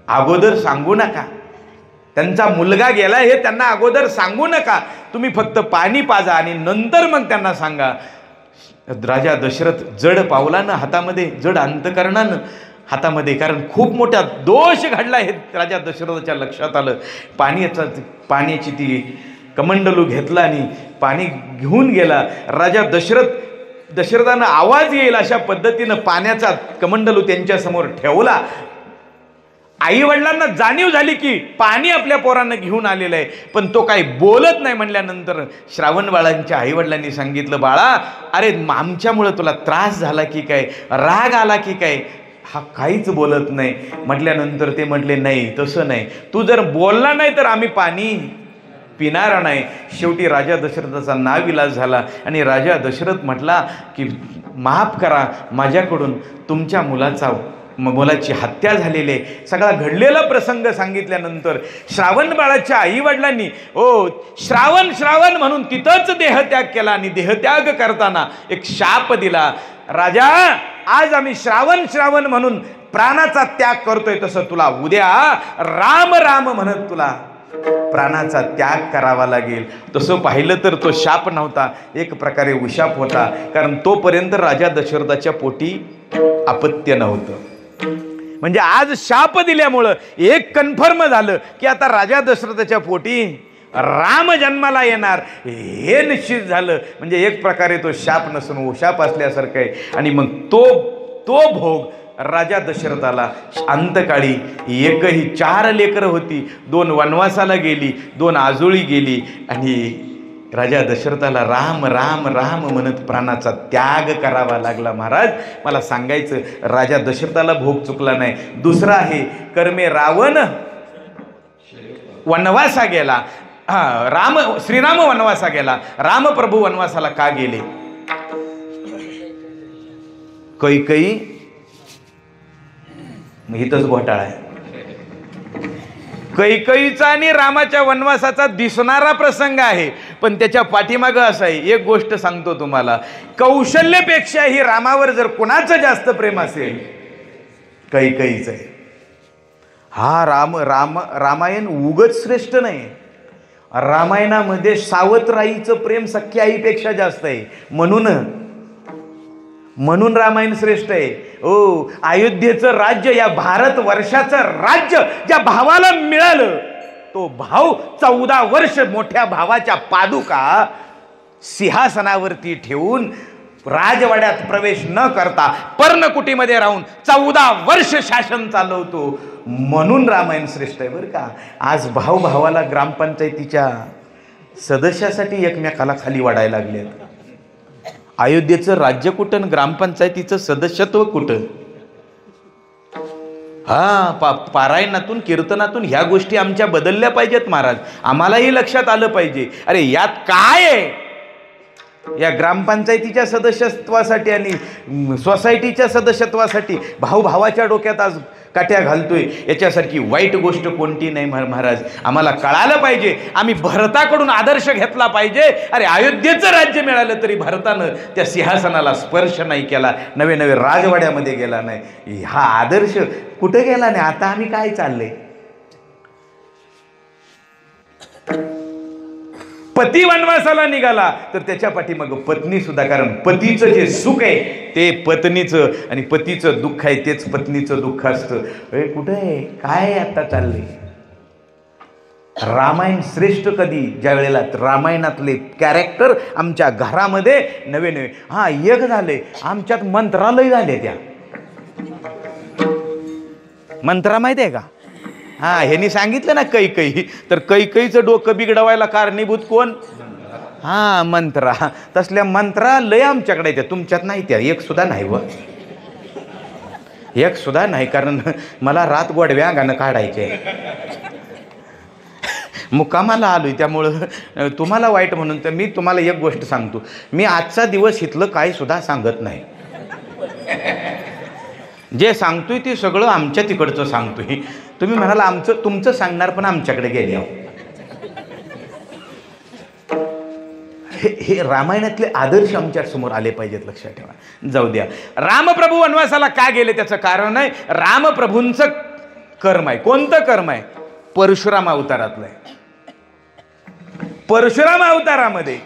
अगोदर सांगू नका. त्यांचा मुलगा गेला हे त्यांना अगोदर सांगू नका. तुम्ही फक्त पाणी पाजा आणि नंतर मग त्यांना सांगा. राजा दशरथ जड पावलानं हातामध्ये, जड अंतकरणानं हातामध्ये, कारण खूप मोठा दोष घडला हे राजा दशरथाच्या लक्षात आलं. पाण्याची ती कमंडलू घेतला आणि पाणी घेऊन गेला. राजा दशरथानं आवाज येईल अशा पद्धतीनं पाण्याचा कमंडलू त्यांच्यासमोर ठेवला. आई वडिलांना जाणीव झाली की पाणी आपल्या पोरांना घेऊन आलेलं आहे, पण तो काही बोलत नाही. म्हणल्यानंतर श्रावण बाळांच्या आई वडिलांनी सांगितलं, बाळा अरे आमच्यामुळं तुला त्रास झाला की काय, राग आला की काय? हा काहीच बोलत नाही. म्हटल्यानंतर ते म्हटले, नाही तसं नाही, तू जर बोलला नाही तर आम्ही पाणी पिणार नाही. शेवटी राजा दशरथाचा नाविलाज झाला आणि राजा दशरथ म्हटला की माफ करा, माझ्याकडून तुमच्या मुलाची हत्या झालेली आहे. सगळा घडलेला प्रसंग सांगितल्यानंतर श्रावण बाळाच्या आई वडिलांनी श्रावण श्रावण म्हणून तिथंच देहत्याग केला आणि देहत्याग करताना एक शाप दिला. राजा आज आम्ही श्रावण श्रावण म्हणून प्राणाचा त्याग करतोय, तसं तुला उद्या राम राम म्हणत तुला प्राणाचा त्याग करावा लागेल. तसं पाहिलं तर तो शाप नव्हता, एक प्रकारे उशाप होता, कारण तोपर्यंत राजा दशरथाच्या पोटी अपत्य नव्हतं. म्हणजे आज शाप दिल्यामुळं एक कन्फर्म झालं की आता राजा दशरथाच्या पोटी राम जन्माला येणार, हे निश्चित झालं. म्हणजे एक प्रकारे तो शाप नसून उशाप असल्यासारखं आहे. आणि मग तो भोग राजा दशरथाला अंतकाळी एकही 4 लेकरं होती, 2 वनवासाला गेली, 2 आजोळी गेली आणि राजा दशरथाला राम राम राम म्हणत प्राणाचा त्याग करावा लागला. महाराज मला सांगायचं, राजा दशरथाला भोग चुकला नाही. दुसरा आहे कर्मे रावण वनवासा गेला. श्रीराम वनवासा गेला. रामप्रभू वनवासाला का गेले? कैकेयी इथंच घोटाळा आहे. कैकेयीचा आणि रामाच्या वनवासाचा दिसणारा प्रसंग आहे, पण त्याच्या पाठीमागं असं आहे. एक गोष्ट सांगतो तुम्हाला, कौशल्यापेक्षाही रामावर जर कोणाचं जास्त प्रेम असेल कैकेयीचं आहे. रामायण उगच श्रेष्ठ नाही. रामायणामध्ये सावत्राईचं प्रेम सख्या आईपेक्षा जास्त आहे. म्हणून रामायण श्रेष्ठ आहे. अयोध्येचं राज्य, या भारत वर्षाचं राज्य ज्या भावाला मिळालं, तो भाव 14 वर्ष मोठ्या भावाच्या पादुका सिंहासनावरती ठेवून राजवाड्यात प्रवेश न करता पर्णकुटीमध्ये राहून 14 वर्ष शासन चालवतो. म्हणून रामायण श्रेष्ठ आहे बरं का. आज भावाला ग्रामपंचायतीच्या सदस्यासाठी एकमेकाला खाली वाढायला लागलेत. अयोध्येचं राज्य कुठं, ग्रामपंचायतीचं सदस्यत्व कुठं? पारायणातून कीर्तनातून ह्या गोष्टी आमच्या बदलल्या पाहिजेत महाराज. आम्हालाही लक्षात आलं पाहिजे, अरे यात काय आहे. या ग्रामपंचायतीच्या सदस्यत्वासाठी आणि सोसायटीच्या सदस्यत्वासाठी भावाच्या डोक्यात आज काट्या घालतोय, याच्यासारखी वाईट गोष्ट कोणती नाही महाराज. आम्हाला कळालं पाहिजे, आम्ही भरताकडून आदर्श घेतला पाहिजे. अरे अयोध्येचं राज्य मिळालं तरी भरतानं त्या सिंहासनाला स्पर्श नाही केला, नवे नवे राजवाड्यामध्ये गेला नाही. हा आदर्श कुठे गेला नाही. आता आम्ही काय चाललंय, पती वनवासाला निघाला तर त्याच्या पाठीमाग पत्नी सुद्धा, कारण पतीचं जे सुख आहे ते पत्नीचं आणि पतीचं दुःख आहे तेच पत्नीचं दुःख असतं. कुठे आहे, काय आता चाललंय. रामायण श्रेष्ठ कधी, ज्या वेळेला रामायणातले कॅरेक्टर आमच्या घरामध्ये नवे नवे. हा एक झाले, आमच्यात मंत्रालय झाले. त्या मंत्रा माहिती आहे का? हा ह्यांनी सांगितलं ना कैकई, तर कैकईचं डोकं बिघडवायला कारणीभूत कोण? हा मंत्रा. तसल्या मंत्रा लय आमच्याकडे येत्या, तुमच्यात नाही. त्या एक सुद्धा नाही व, एक सुद्धा नाही. कारण मला रात गोडव्या अंगानं काढायचे, मुक्कामाला आलोय, त्यामुळं तुम्हाला वाईट म्हणून तर मी तुम्हाला एक गोष्ट सांगतो, मी आजचा दिवस इथलं काय सुद्धा सांगत नाही. जे सांगतोय ते सगळं आमच्या तिकडचं सांगतोय. तुम्ही म्हणाला आमचं तुमचं सांगणार पण आमच्याकडे गेले. हे रामायणातले आदर्श आमच्या समोर आले पाहिजेत, लक्षात ठेवा. जाऊ द्या, रामप्रभू वनवासाला का गेले त्याचं कारण आहे रामप्रभूंचं कर्म आहे. कोणतं कर्म आहे? परशुराम अवतारातलं आहे. परशुराम अवतारामध्ये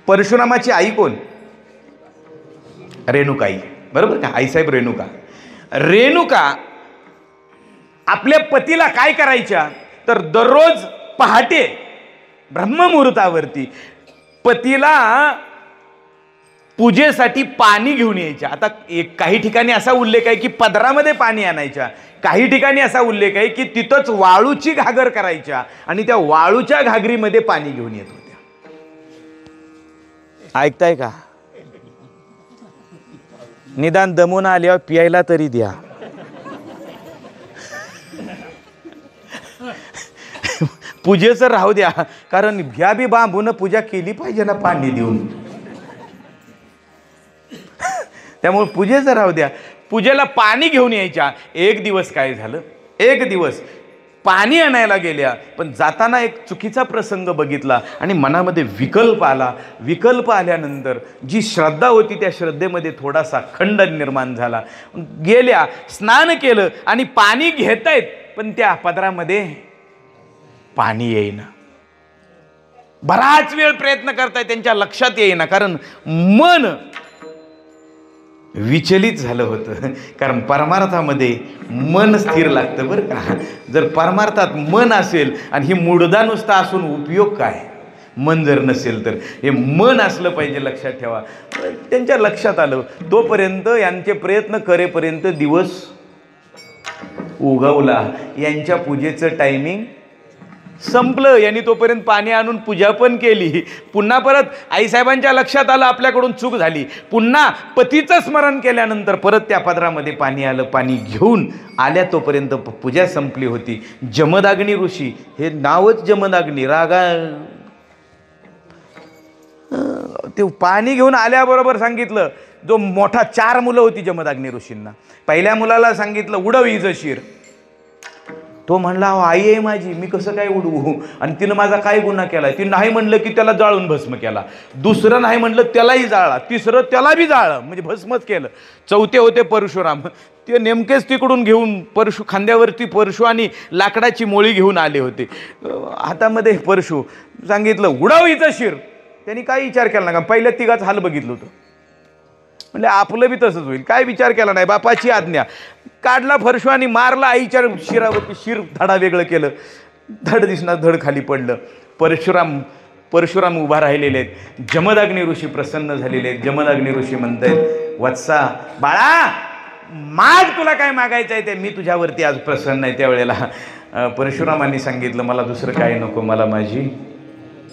परशुरामाची आई कोण? रेणुकाई, बरोबर का? आईसाहेब रेणुका. रेणुका आपल्या पतीला काय करायच्या तर दररोज पहाटे ब्रह्ममुहूर्तावरती पतीला पूजेसाठी पाणी घेऊन यायच्या. आता काही ठिकाणी असा उल्लेख आहे की पदरामध्ये पाणी आणायच्या, काही ठिकाणी असा उल्लेख आहे की तिथंच वाळूची घागर करायच्या आणि त्या वाळूच्या घागरीमध्ये पाणी घेऊन येत होत्या. ऐकताय का? निदान दमून आल्यावर प्यायला तरी द्या. पूजेचं राहू द्या, कारण घ्या बी बांबून पूजा केली पाहिजे ना पाणी देऊन. त्यामुळे पूजेचं राहू द्या, पूजेला पाणी घेऊन यायच्या. एक दिवस काय झालं, एक दिवस पाणी आणायला गेल्या, पण जाताना एक चुकीचा प्रसंग बघितला आणि मनामध्ये विकल्प आला. विकल्प आल्यानंतर जी श्रद्धा होती त्या श्रद्धेमध्ये थोडासा खंड निर्माण झाला. गेल्या, स्नान केलं आणि पाणी घेतायत, पण त्या पदरामध्ये पाणी येईना. बराच वेळ प्रयत्न करतायत, त्यांच्या लक्षात येईना, कारण मन विचलित झालं होतं. कारण परमार्थामध्ये मन स्थिर लागतं बरं का. जर परमार्थात मन असेल आणि ही मुडदा नुसता असून उपयोग काय, मन जर नसेल तर. हे मन असलं पाहिजे, लक्षात ठेवा. त्यांच्या लक्षात आलं. तोपर्यंत यांचे प्रयत्न करेपर्यंत दिवस उगवला. यांच्या पूजेचं टायमिंग संपलं. यांनी तोपर्यंत पाणी आणून पूजा पण केली. पुन्हा परत आईसाहेबांच्या लक्षात आलं आपल्याकडून चूक झाली. पुन्हा पतीचं स्मरण केल्यानंतर परत त्या पदरामध्ये पाणी आलं. पाणी घेऊन आल्या तोपर्यंत पूजा संपली होती. जमदाग्नी ऋषी, हे नावच जमदाग्नी, रागा. ते पाणी घेऊन आल्याबरोबर सांगितलं, जो मोठा 4 मुलं होती जमदाग्नी ऋषींना. पहिल्या मुलाला सांगितलं उडव हिचं शिर. तो म्हणला आई आहे माझी, मी कसं काय उडवू, आणि तिनं माझा काय गुन्हा केला. ती नाही म्हणलं की त्याला जाळून भस्म केला. दुसरं नाही म्हणलं त्यालाही जाळला. तिसरं त्याला बी जाळलं, म्हणजे भस्मच केलं. चौथे होते परशुराम. ते नेमकेच तिकडून घेऊन परशु खांद्यावरती परशु आणि लाकडाची मोळी घेऊन आले होते. हातामध्ये परशु. सांगितलं उडव हिचं शिर. त्यांनी काय विचार केला ना, पहिल्या तिघाच हाल बघितलं होतं. म्हणजे आपलं बी तसंच होईल, काय विचार केला नाही, बापाची आज्ञा. काढला फरशू आणि मारला आईच्या शिरावरती. शिर धडा वेगळं केलं, धड दिसणार, धड खाली पडलं. परशुराम उभा राहिलेले आहेत. जमदाग्नी ऋषी प्रसन्न झालेले आहेत. जमदाग्नी ऋषी म्हणतायत वत्सा बाळा माग, तुला काय मागायचं आहे ते, मी तुझ्यावरती आज प्रसन्न आहे. त्यावेळेला परशुरामांनी सांगितलं मला दुसरं काय नको, मला माझी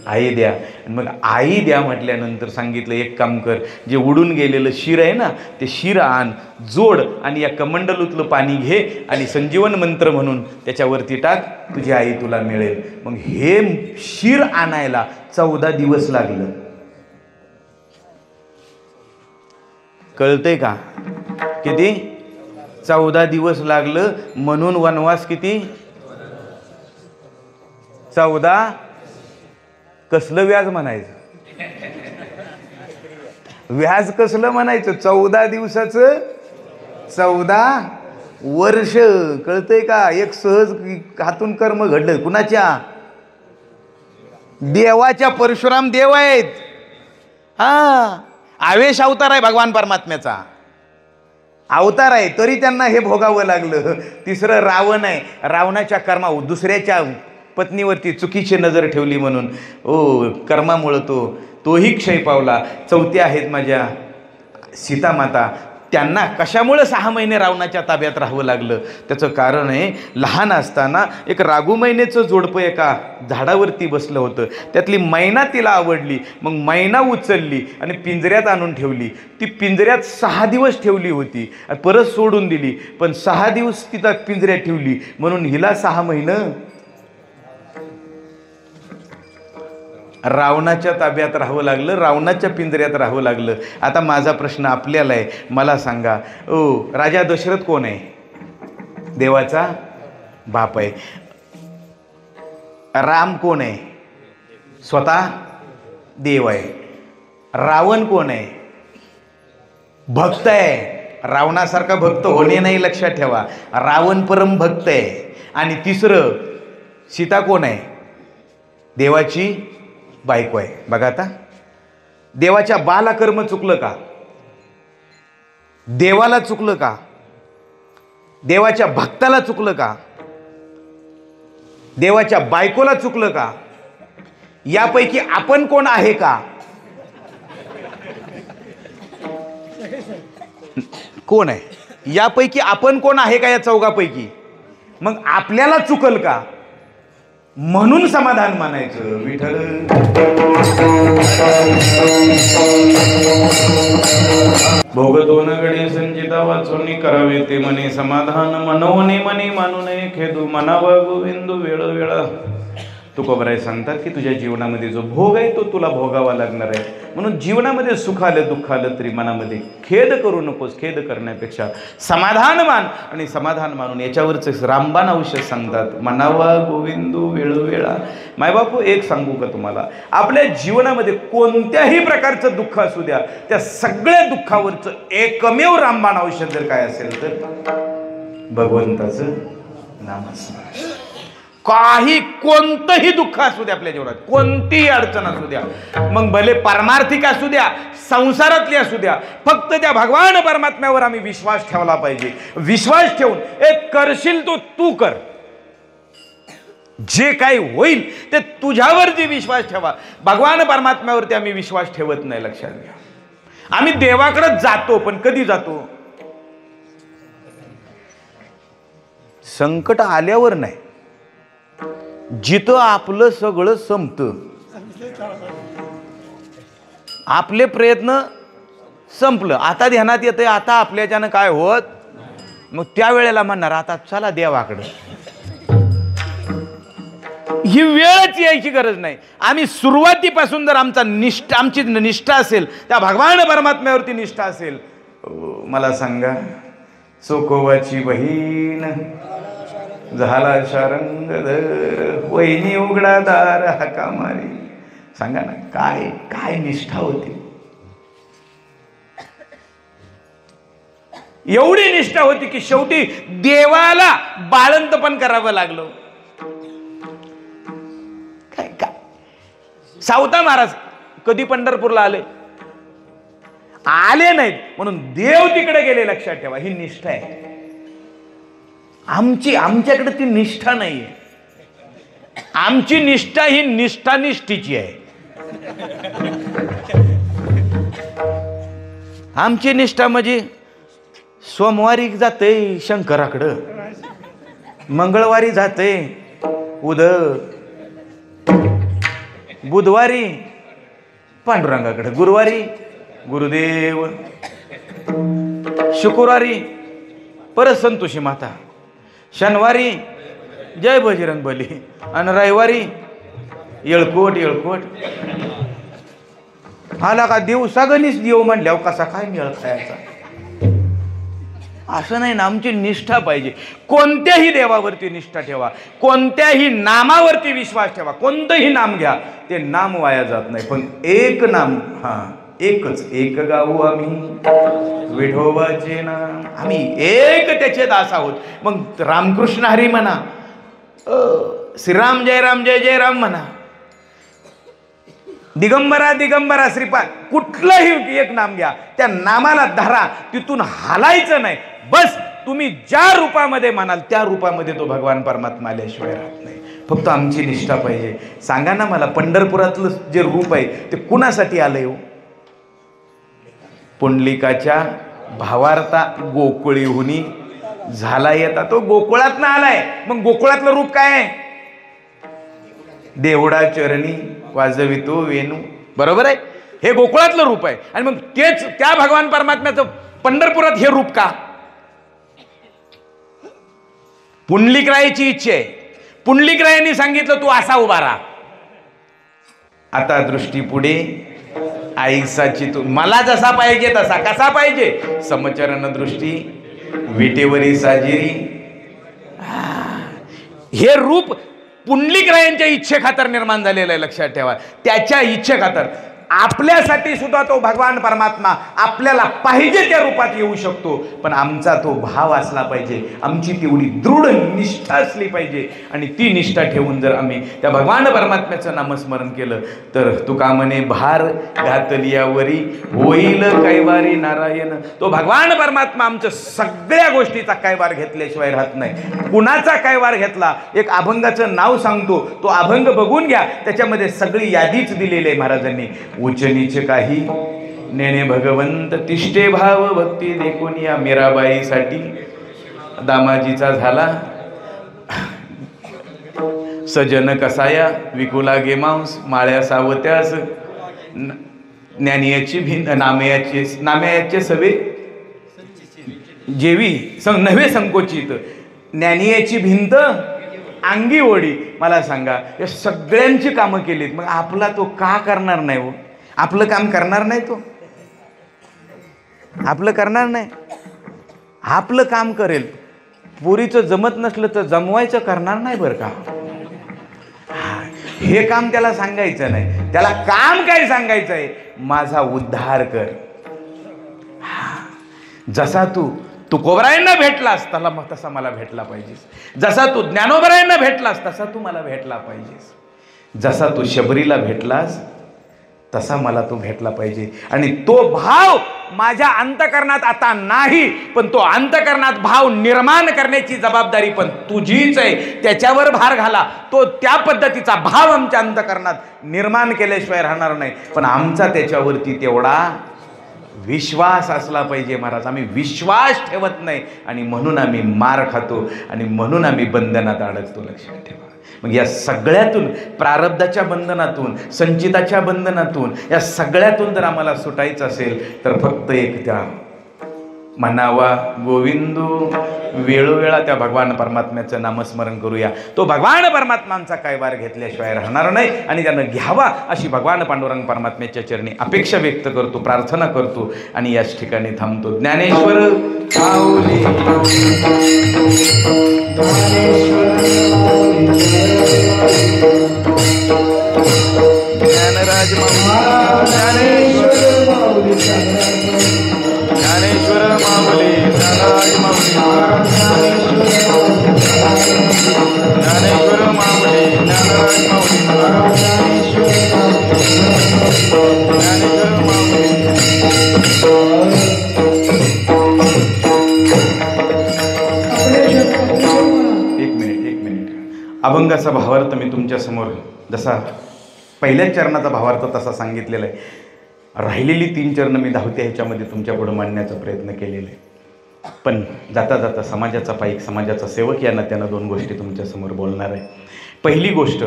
आई द्या. आणि मग आई द्या म्हटल्यानंतर सांगितलं एक काम कर, जे उडून गेलेलं शिर आहे ना ते शिर आण, जोड आणि या कमंडलूतलं पाणी घे आणि संजीवन मंत्र म्हणून त्याच्यावरती टाक, तुझी आई तुला मिळेल. मग हे शिर आणायला 14 दिवस लागलं. कळतंय का? किती? 14 दिवस लागलं म्हणून वनवास किती? 14. कसलं व्याज म्हणायचं? व्याज कसलं म्हणायचं? 14 दिवसाचं 14 वर्ष. कळतंय का? एक सहज हातून कर्म घडलं. कुणाच्या? देवाच्या. परशुराम देव आहेत. हा, आवेश अवतार आहे भगवान परमात्म्याचा, अवतार आहे, तरी त्यांना हे भोगावं लागलं. तिसरं रावण आहे. रावणाच्या कर्मा, दुसऱ्याच्या पत्नीवरती चुकीची नजर ठेवली म्हणून कर्मामुळं तोही क्षय पावला. चौथी आहेत माझ्या सीतामाता. त्यांना कशामुळं 6 महिने रावणाच्या ताब्यात राहावं लागलं? त्याचं कारण आहे, लहान असताना एक रागू मैनेचं जोडपं एका झाडावरती बसलं होतं. त्यातली मैना तिला आवडली. मग मैना उचलली आणि पिंजऱ्यात आणून ठेवली. ती पिंजऱ्यात 6 दिवस ठेवली होती आणि परत सोडून दिली. पण 6 दिवस तिला पिंजऱ्यात ठेवली म्हणून हिला 6 महिने रावणाच्या ताब्यात राहावं लागलं, रावणाच्या पिंजऱ्यात राहावं लागलं. आता माझा प्रश्न आपल्याला आहे, मला सांगा, राजा दशरथ कोण आहे? देवाचा बाप आहे. राम कोण आहे? स्वतः देव आहे. रावण कोण आहे? भक्त आहे. रावणासारखा भक्त होणे नाही, लक्षात ठेवा. रावण परम भक्त आहे. आणि तिसरं, सीता कोण आहे? देवाची बायको आहे. बघा आता, देवाच्या बाला कर्म चुकलं का? देवाला चुकलं का? देवाच्या भक्ताला चुकलं का? देवाच्या बायकोला चुकलं का? यापैकी आपण कोण आहे का? कोण आहे? यापैकी आपण कोण आहे का? या चौघापैकी? मग आपल्याला चुकल का? म्हणून समाधान मानायचं. विठ्ठल भोगतो न घडे संचिता वाचोनी करावे ते मने समाधान मनवणे मने मानू नये खेदू मनावा गोविंदू वेळ वेळा. तुकोबराय सांगतात की तुझ्या जीवनामध्ये जो भोग आहे तो तुला भोगावा लागणार आहे. म्हणून जीवनामध्ये सुख आलं दुःख आलं तरी मनामध्ये खेद करू नकोस. खेद करण्यापेक्षा समाधान मान. आणि समाधान मानून याच्यावरच रामबाण औषध सांगतात, मनावा गोविंदू वेळोवेळा. मायबापू, एक सांगू का तुम्हाला, आपल्या जीवनामध्ये कोणत्याही प्रकारचं दुःख असू द्या, त्या सगळ्या दुःखावरचं एकमेव रामबाण औषध जर काय असेल तर भगवंताचं नामस्मरण. काही कोणतंही दुःख असू द्या आपल्या जीवनात, कोणतीही अडचण असू द्या, मग भले पारमार्थिक असू द्या, संसारातली असू द्या, फक्त त्या भगवान परमात्म्यावर आम्ही विश्वास ठेवला पाहिजे. विश्वास ठेवून एक करशील तो तू कर. जे काही होईल ते तुझ्यावरती विश्वास ठेवा. भगवान परमात्म्यावरती आम्ही विश्वास ठेवत नाही. लक्षात घ्या, आम्ही देवाकडे जातो, पण कधी जातो? संकट आल्यावर नाही. जिथं आपलं सगळं संपतं, आपले प्रयत्न संपलं, आता ध्यानात येतंय आता आपल्याच्यानं काय होत, मग त्यावेळेला म्हणणार आता चला देवाकडं. ही वेळच यायची गरज नाही. आम्ही सुरुवातीपासून जर आमची निष्ठा असेल, त्या भगवान परमात्म्यावरती निष्ठा असेल, मला सांगा, चोकोबाची बहीण झाला शारंगधर, वहिनी उघडा दार हाका मारी. सांगा ना, काय काय निष्ठा होती. एवढी निष्ठा होती की शेवटी देवाला बाळंत पण करावं लागलं. काय काय सावता महाराज कधी पंढरपूरला आले नाहीत म्हणून देव तिकडे गेले. लक्षात ठेवा, ही निष्ठा आहे. आमच्याकडे ती निष्ठा नाहीये. आमची निष्ठा ही निष्ठानिष्ठीची आहे. आमची निष्ठा म्हणजे सोमवारी जाते शंकराकडं, मंगळवारी जाते बुधवारी पांडुरंगाकडे, गुरुवारी गुरुदेव, शुक्रवारी परत संतोषी माता, शनिवारी जय बजरंग बली, आणि रविवारी येळकोट. आला का देव सगळीच देव म्हणल्यावर कसा काय मिळ खायचा? असं नाही ना, आमची निष्ठा पाहिजे. कोणत्याही देवावरती निष्ठा ठेवा, कोणत्याही नामावरती विश्वास ठेवा, कोणतंही नाम घ्या, ते नाम वाया जात नाही. पण एक नाम, एकच एक गाऊ आम्ही विठोबाचे नाम, आम्ही एक त्याचे दास आहोत. मग रामकृष्ण हरी म्हणा, श्रीराम जय राम जय जय राम म्हणा, दिगंबरा दिगंबरा श्रीपाद, कुठलंही एक नाम घ्या, त्या नामाला धरा, तिथून हालायचं नाही. बस तुम्ही ज्या रूपामध्ये म्हणाल त्या रूपामध्ये तो भगवान परमात्मा आल्याशिवाय राहत नाही. फक्त आमची निष्ठा पाहिजे. सांगा ना मला, पंढरपुरातलं जे रूप आहे ते कुणासाठी आलंय हो? पुंडलिकाच्या भावार्था गोकुळीहुनी झाला येता, तो गोकुळातनं आलाय. मग गोकुळातलं रूप काय आहे? देवडा चरणी वाजवितो वेणू, बरोबर आहे, हे गोकुळातलं रूप आहे. आणि मग तेच त्या भगवान परमात्म्याचं पंढरपुरात हे रूप का? पुंडलिकरायाची इच्छा आहे. पुंडलिकरायांनी सांगितलं तू असा उभा राहा. आता दृष्टी पुढे आईसाची, तू मला जसा पाहिजे तसा. कसा पाहिजे? समचरण दृष्टी विटेवरी साजिरी. हे रूप पुंडलिकरायांच्या इच्छेखातर निर्माण झालेलं आहे, लक्षात ठेवा. त्याच्या इच्छेखातर आपल्यासाठी सुद्धा तो भगवान परमात्मा आपल्याला पाहिजे त्या रूपात येऊ शकतो. पण आमचा तो भाव असला पाहिजे, आमची तेवढी दृढ निष्ठा असली पाहिजे. आणि ती निष्ठा ठेवून जर आम्ही त्या भगवान परमात्म्याचं नामस्मरण केलं तर तुका म्हणे भार घातलियावरी होईल कैवारी नारायण. तो भगवान परमात्मा आमच्या सगळ्या गोष्टीचा कैवार घेतल्याशिवाय राहत नाही. कुणाचा कैवार घेतला? एक अभंगाचं नाव सांगतो, तो अभंग बघून घ्या, त्याच्यामध्ये सगळी यादीच दिलेली आहे महाराजांनी. उच्च नीच काही नेणे भगवंत, तिष्ठे भाव भक्ती देखून या मीराबाईसाठी दामाजीचा झाला सजन कसाया, विकुला गे मांस माळ्या सावत्यास ज्ञानियाची भिंत नामयाचे सवे जेवी नव्हे संकोचित, ज्ञानियाची भिंत अंगी ओढी. मला सांगा, या सगळ्यांची कामं केलीत, मग आपला तो का करणार नाही हो? आपलं काम करणार नाही तो? आपलं करणार नाही? आपलं काम करेल. पुरीचं जमत नसलं तर जमवायचं करणार नाही बरं का. हे काम त्याला सांगायचं नाही. त्याला काम काय सांगायचं आहे? माझा उद्धार कर. जसा तू तुकोबरायांना भेटलास त्याला मग तसा मला भेटला पाहिजेस. जसा तू ज्ञानोबरायांना भेटलास तसा तू मला भेटला पाहिजेस. जसा तू शबरीला भेटलास तसा मला तू भेटला पाहिजे. आणि तो भाव माझ्या अंतकरणात आता नाही, पण तो अंतकरणात भाव निर्माण करण्याची जबाबदारी पण तुझीच आहे. त्याच्यावर भार घाला. तो त्या पद्धतीचा भाव आमच्या अंतकरणात निर्माण केल्याशिवाय राहणार नाही. पण आमचा त्याच्यावरती तेवढा विश्वास असला पाहिजे महाराज. आम्ही विश्वास ठेवत नाही आणि म्हणून आम्ही मार खातो आणि म्हणून आम्ही बंधनात अडकतो. लक्षात ठेवा. मग या सगळ्यातून, प्रारब्धाच्या बंधनातून, संचिताच्या बंधनातून, या सगळ्यातून जर आम्हाला सुटायचं असेल तर फक्त एक त्या म्हणावा गोविंदू, वेळोवेळा त्या भगवान परमात्म्याचं नामस्मरण करूया. तो भगवान परमात्मा आमचा कैवार घेतल्याशिवाय राहणार नाही आणि त्यानं घ्यावा अशी भगवान पांडुरंग परमात्म्याच्या चरणी अपेक्षा व्यक्त करतो, प्रार्थना करतो आणि याच ठिकाणी थांबतो. ज्ञानेश्वर माऊली, ज्ञानराज माऊली, ज्ञानेश्वर माऊली, ज्ञानेश्वर माऊली, ज्ञानराज माऊली, ज्ञानेश्वर माऊली, ज्ञानराज माऊली, ज्ञानेश्वर माऊली. एक मिनिट. अभंगाचा भावार्थ मी तुमच्या समोर जसा पहिल्याच चरणाचा भावार्थ तसा सांगितलेला आहे. राहिलेली 3 चरणं मी धावते ह्याच्यामध्ये तुमच्यापुढं मांडण्याचा प्रयत्न केलेला आहे. पण जाता जाता समाजाचा पाईक, समाजाचा सेवक यांना त्यानं 2 गोष्टी तुमच्यासमोर बोलणार आहे. पहिली गोष्ट,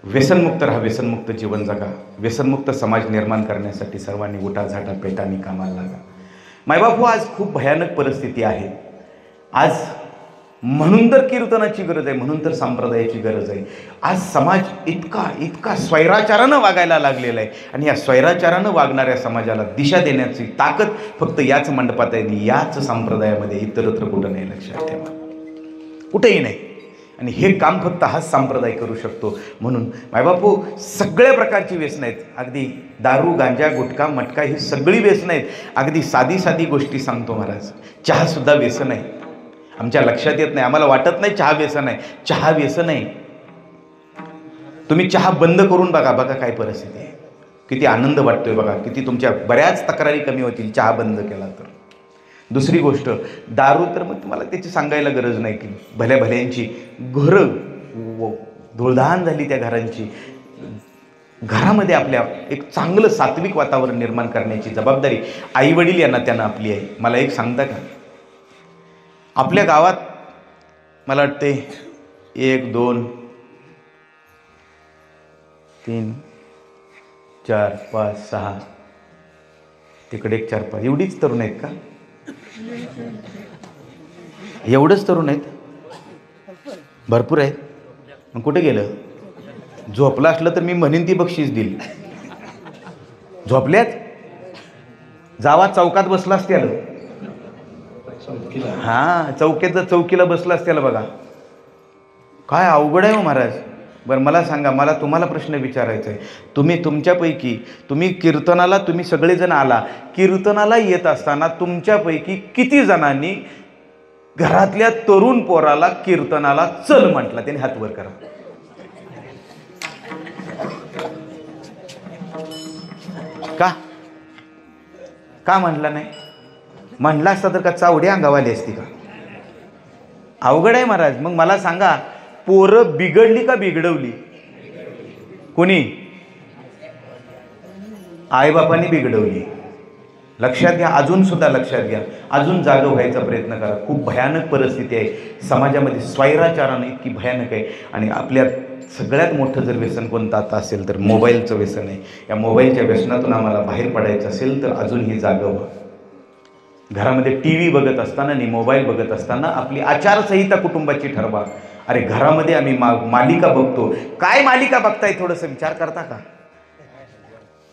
व्यसनमुक्त राहा, व्यसनमुक्त जीवन जगा. व्यसनमुक्त समाज निर्माण करण्यासाठी सर्वांनी उठाझाटा पेटानी कामाला लागा. मायबापू, आज खूप भयानक परिस्थिती आहे. आज म्हणून तर कीर्तनाची गरज आहे, म्हणून तर संप्रदायाची गरज आहे. आज समाज इतका इतका स्वैराचारानं वागायला लागलेला आहे आणि या स्वैराचारानं वागणाऱ्या समाजाला दिशा देण्याची ताकद फक्त याच मंडपात आहे, याच संप्रदायामध्ये, इतरत्र कुठं नाही. लक्षात ठेवा, कुठेही नाही. आणि हे काम फक्त हाच संप्रदाय करू शकतो. म्हणून मायबापू, सगळ्या प्रकारची व्यसनं आहेत. अगदी दारू, गांजा, गुटखा, मटका ही सगळी व्यसनं आहेत. अगदी साधी साधी गोष्टी सांगतो महाराज. चहासुद्धा व्यसन आहे. आमच्या लक्षात येत नाही, आम्हाला वाटत नाही चहा व्यसन आहे. चहा व्यसन आहे. तुम्ही चहा बंद करून बघा, बघा काय परिस्थिती आहे. किती आनंद वाटतोय बघा, किती तुमच्या बऱ्याच तक्रारी कमी होतील चहा बंद केला तर. दुसरी गोष्ट, दारू तर मग तुम्हाला त्याची सांगायला गरज नाही की भल्या भल्यांची घरं धुळधाण झाली. त्या घरांची, घरामध्ये आपल्या एक चांगलं सात्विक वातावरण निर्माण करण्याची जबाबदारी आईवडील यांना त्यांना आपली आहे. मला एक सांगता का, आपल्या गावात मला वाटते 1 2 3 4 5 6 तिकडे 1 4 5 एवढीच तरुण आहेत का? एवढंच तरुण आहेत? भरपूर आहेत. मग कुठे गेलं? झोपलं असलं तर मी म्हणेन ती बक्षीस देईल. झोपल्यात? जावा चौकात बसला असत्याला. हां, चौकीला बसला असत्याला. बघा काय अवघड आहे हो महाराज. बरं मला सांगा, मला तुम्हाला प्रश्न विचारायचा आहे. तुमच्यापैकी तुम्ही कीर्तनाला, तुम्ही सगळेजण आला, कीर्तनाला येत असताना तुमच्यापैकी किती जणांनी घरातल्या तरुण पोराला कीर्तनाला चल म्हटलं? त्याने हात वर करा. का म्हणला नाही? म्हणला असता तर का चावडी अंगावाली असती का? अवघड आहे महाराज. मग मला सांगा, पोरं बिघडली का बिघडवली? कोणी? आईबापांनी बिघडवली. लक्षात घ्या, अजून सुद्धा लक्षात घ्या, अजून जागं व्हायचा प्रयत्न करा. खूप भयानक परिस्थिती आहे समाजामध्ये, स्वैराचारानं इतकी भयानक आहे. आणि आपल्या सगळ्यात मोठं जर व्यसन कोणतं आता असेल तर मोबाईलचं व्यसन आहे. या मोबाईलच्या व्यसनातून आम्हाला बाहेर पडायचं असेल तर अजूनही जागं व्हा. घरामध्ये टी व्ही बघत असताना आणि मोबाईल बघत असताना आपली आचारसंहिता कुटुंबाची ठरवा. अरे घरामध्ये आम्ही मालिका बघतो. काय मालिका बघताय? थोडंसं विचार करता का?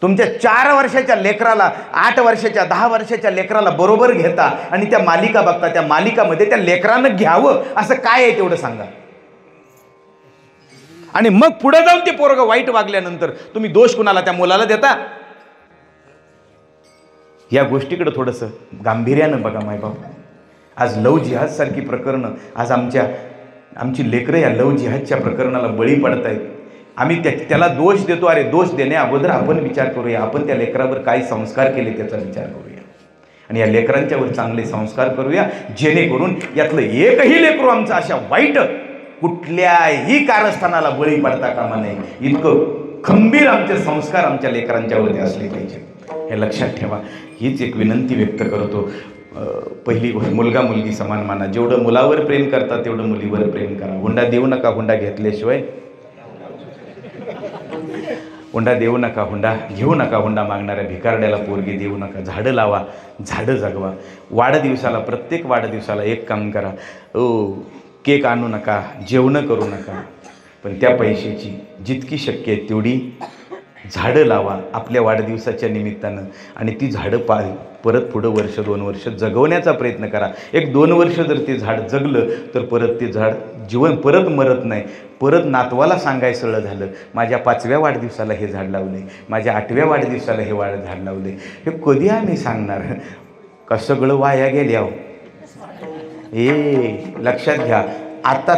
तुमच्या 4 वर्षाच्या लेकराला, 8 वर्षाच्या, 10 वर्षाच्या लेकराला बरोबर घेता आणि त्या मालिका बघता. त्या मालिकामध्ये त्या लेकरानं घ्यावं असं काय आहे तेवढं सांगा. आणि मग पुढे जाऊन ते पोरगं वाईट वागल्यानंतर तुम्ही दोष कुणाला? त्या मुलाला देता? या गोष्टीकडे थोडंसं गांभीर्यानं बघा मायबाप. आज लव जिहाद सारखी प्रकरणं, आज आमची लेकरं या लव जिहादच्या प्रकरणाला बळी पडत आहेत. आम्ही त्याला दोष देतो. अरे दोष देण्या अगोदर आपण विचार करूया, आपण त्या लेकरावर काय संस्कार केले त्याचा विचार करूया आणि या लेकरांच्यावर चांगले संस्कार करूया, जेणेकरून यातलं एकही लेकरू आमचं अशा वाईट कुठल्याही कारस्थानाला बळी पडता कामा नये. इतकं खंबीर आमचे संस्कार आमच्या लेकरांच्यावरती असले पाहिजे, हे लक्षात ठेवा. हीच एक विनंती व्यक्त करतो. पहिली गोष्ट, मुलगा मुलगी समान माना. जेवढं मुलावर प्रेम करता तेवढं मुलीवर प्रेम करा. हुंडा देऊ नका, हुंडा घेतल्याशिवाय. हुंडा देऊ नका, हुंडा घेऊ नका. हुंडा मागणाऱ्या भिकारड्याला पोरगी देऊ नका. झाडं लावा, झाडं जगवा. वाढदिवसाला, प्रत्येक वाढदिवसाला एक काम करा, केक आणू नका, जेवणं करू नका, पण त्या पैशाची जितकी शक्य आहे तेवढी झाडं लावा आपल्या वाढदिवसाच्या निमित्तानं. आणि ती झाडं परत पुढं 1-2 वर्ष जगवण्याचा प्रयत्न करा. 1-2 वर्ष जर ते झाड जगलं तर परत ते झाड जीवन परत मरत नाही. परत नातवाला सांगायचं झालं, माझ्या 5व्या वाढदिवसाला हे झाड लावले, माझ्या 8व्या वाढदिवसाला हे झाड लावले. हे कधी आम्ही सांगणार? का सगळं वाया गेले आहो? लक्षात घ्या. आता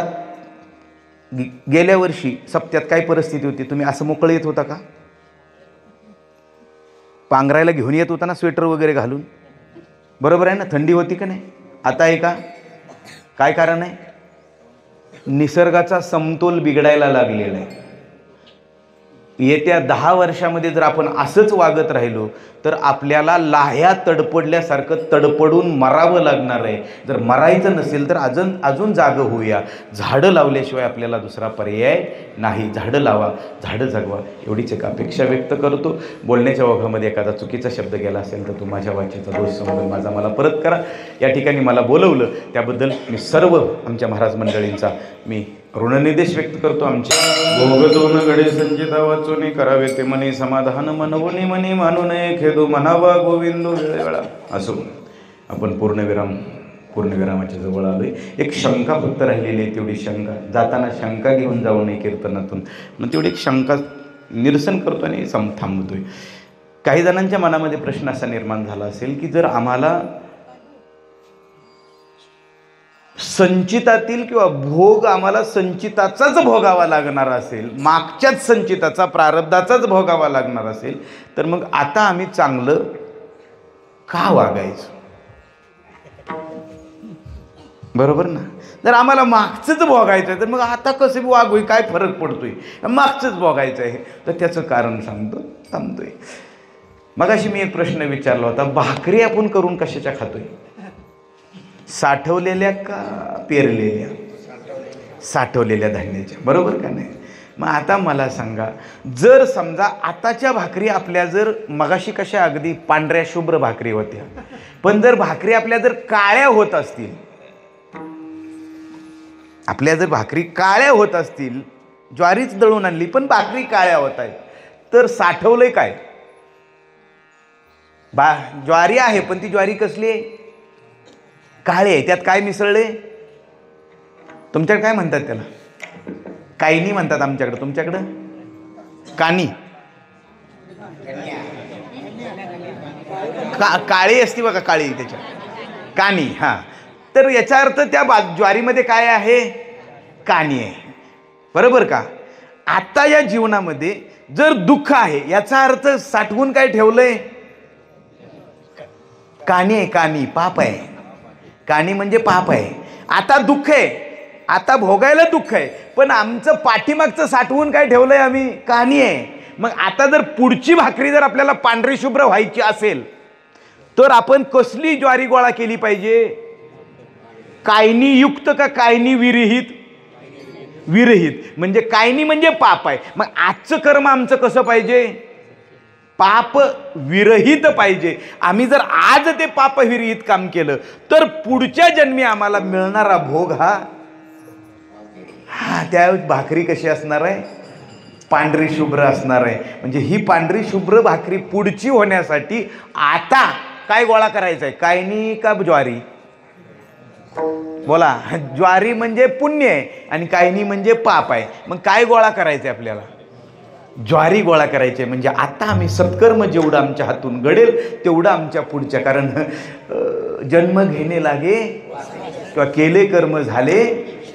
गेल्या वर्षी सप्त्यात काय परिस्थिती होती? तुम्ही असं मोकळं येत होता का? पांघरायला घेऊन येत होता ना, स्वेटर वगैरे घालून? बरोबर आहे ना? थंडी होती का नाही? आता आहे का? काय कारण आहे? निसर्गाचा समतोल बिघडायला लागलेला आहे. येत्या 10 वर्षामध्ये जर आपण असंच वागत राहिलो तर आपल्याला लाह्या तडपडल्यासारखं तडपडून मरावं लागणार आहे. जर मरायचं नसेल तर अजून जागं होऊया. झाडं लावल्याशिवाय आपल्याला दुसरा पर्याय नाही. झाडं लावा, झाडं जगवा, एवढीच एक अपेक्षा व्यक्त करतो. बोलण्याच्या ओघामध्ये एखादा चुकीचा शब्द गेला असेल तर तो माझ्या वाचेचा दोष समजून माझा मला परत करा. या ठिकाणी मला बोलवलं त्याबद्दल मी सर्व आमच्या महाराज मंडळींचा मी ऋणनिदेश व्यक्त करतो. आमच्या भोगदोन गडे संचिता वाचून करावे ते मनी समाधान मनवुनी मनी मानू नये खेदू मनावा गोविंदो वेळा. असो आपण पूर्णविरामाच्या जवळ आलोय. एक शंका फक्त राहिलेली आहे, तेवढी शंका जाताना शंका घेऊन जाऊ नये कीर्तनातून, मग तेवढी एक शंका निरसन करतो आणि थांबतोय. काही जणांच्या मनामध्ये प्रश्न असा निर्माण झाला असेल की जर आम्हाला संचितातील किंवा भोग आम्हाला संचिताचाच भोगावा लागणार असेल, मागच्याच संचिताचा प्रारब्धाचाच भोगावा लागणार असेल, तर मग आता आम्ही चांगलं का वागायचं? बरोबर ना? जर आम्हाला मागचंच भोगायचं आहे तर मग आता कसं वागूय, काय फरक पडतोय? मागचंच भोगायचं आहे तर त्याचं कारण सांगतो, थांबतोय. मगाशी मी एक प्रश्न विचारला होता, भाकरी आपण करून कशाच्या खातोय? साठवलेल्या का पेरलेल्या? साठवलेल्या धान्याच्या, बरोबर का नाही? मग आता मला सांगा, जर समजा आताच्या भाकरी आपल्या जर मगाशी कशा अगदी पांढऱ्या शुभ्र भाकरी होत्या, पण जर भाकरी आपल्या जर काळ्या होत असतील, आपल्या जर भाकरी काळ्या होत असतील, ज्वारीच दळून आणली पण भाकरी काळ्या होत आहेत, तर साठवलंय काय? ज्वारी आहे पण ती ज्वारी कसली आहे? काळे आहे. त्यात काय मिसळले? तुमच्याकडे काय म्हणतात त्याला? कायनी म्हणतात आमच्याकडे. तुमच्याकडं कानी. काळी असते बघा, काळी त्याच्या कानी. हां, तर याचा अर्थ त्या ज्वारीमध्ये काय आहे? कानी आहे. बरोबर का? आता या जीवनामध्ये जर दुःख आहे याचा अर्थ साठवून काय ठेवलंय? कानी आहे. कानी पाप आहे. कानी म्हणजे पाप आहे. आता दुःख आहे, आता भोगायला दुःख आहे, पण आमचं पाठीमागचं साठवून काय ठेवलंय आम्ही? कानी आहे. मग आता जर पुढची भाकरी जर आपल्याला पांढरी शुभ्र व्हायची असेल तर आपण कसली ज्वारी गोळा केली पाहिजे? कायनी युक्त का कायनी विरहित? विरहित. म्हणजे कायनी म्हणजे पाप आहे. मग आजचं कर्म आमचं कसं पाहिजे? पाप विरहित पाहिजे. आम्ही जर आज ते पाप विरहित काम केलं तर पुढच्या जन्मी आम्हाला मिळणारा भोग हा त्या भाकरी कशी असणार आहे? पांढरी शुभ्र असणार आहे. म्हणजे ही पांढरी शुभ्र भाकरी पुढची होण्यासाठी आता काय गोळा करायचं आहे? कायनी का ज्वारी? बोला. ज्वारी म्हणजे पुण्य आहे आणि कायनी म्हणजे पाप आहे. मग काय गोळा करायचं आहे आपल्याला? ज्वारी गोळा करायचे. म्हणजे आता आम्ही सत्कर्म जेवढं आमच्या हातून घडेल तेवढं आमच्या पुढच्या, कारण जन्म घेणे लागे किंवा केले कर्म झाले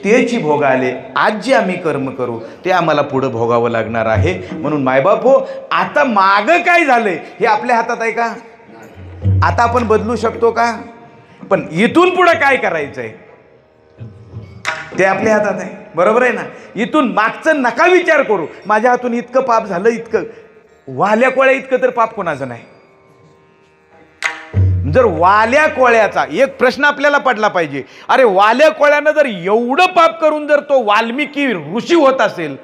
तेची भोग आले. आज जे आम्ही कर्म करू ते आम्हाला पुढं भोगावं लागणार आहे. म्हणून मायबाप हो, आता मागं काय झालंय हे आपल्या हातात आहे का? आता आपण बदलू शकतो का? पण इथून पुढं काय करायचंय ते आपल्या हातात आहे. बरोबर आहे ना? इथून मागचं नका विचार करू. माझ्या हातून इतकं पाप झालं, इतकं वाल्या कोळ्या इतकं तर पाप कोणाचं नाही. जर वाल्या कोळ्याचा एक प्रश्न आपल्याला पडला पाहिजे, अरे वाल्या कोळ्यानं जर एवढं पाप करून जर तो वाल्मिकी ऋषी होत असेल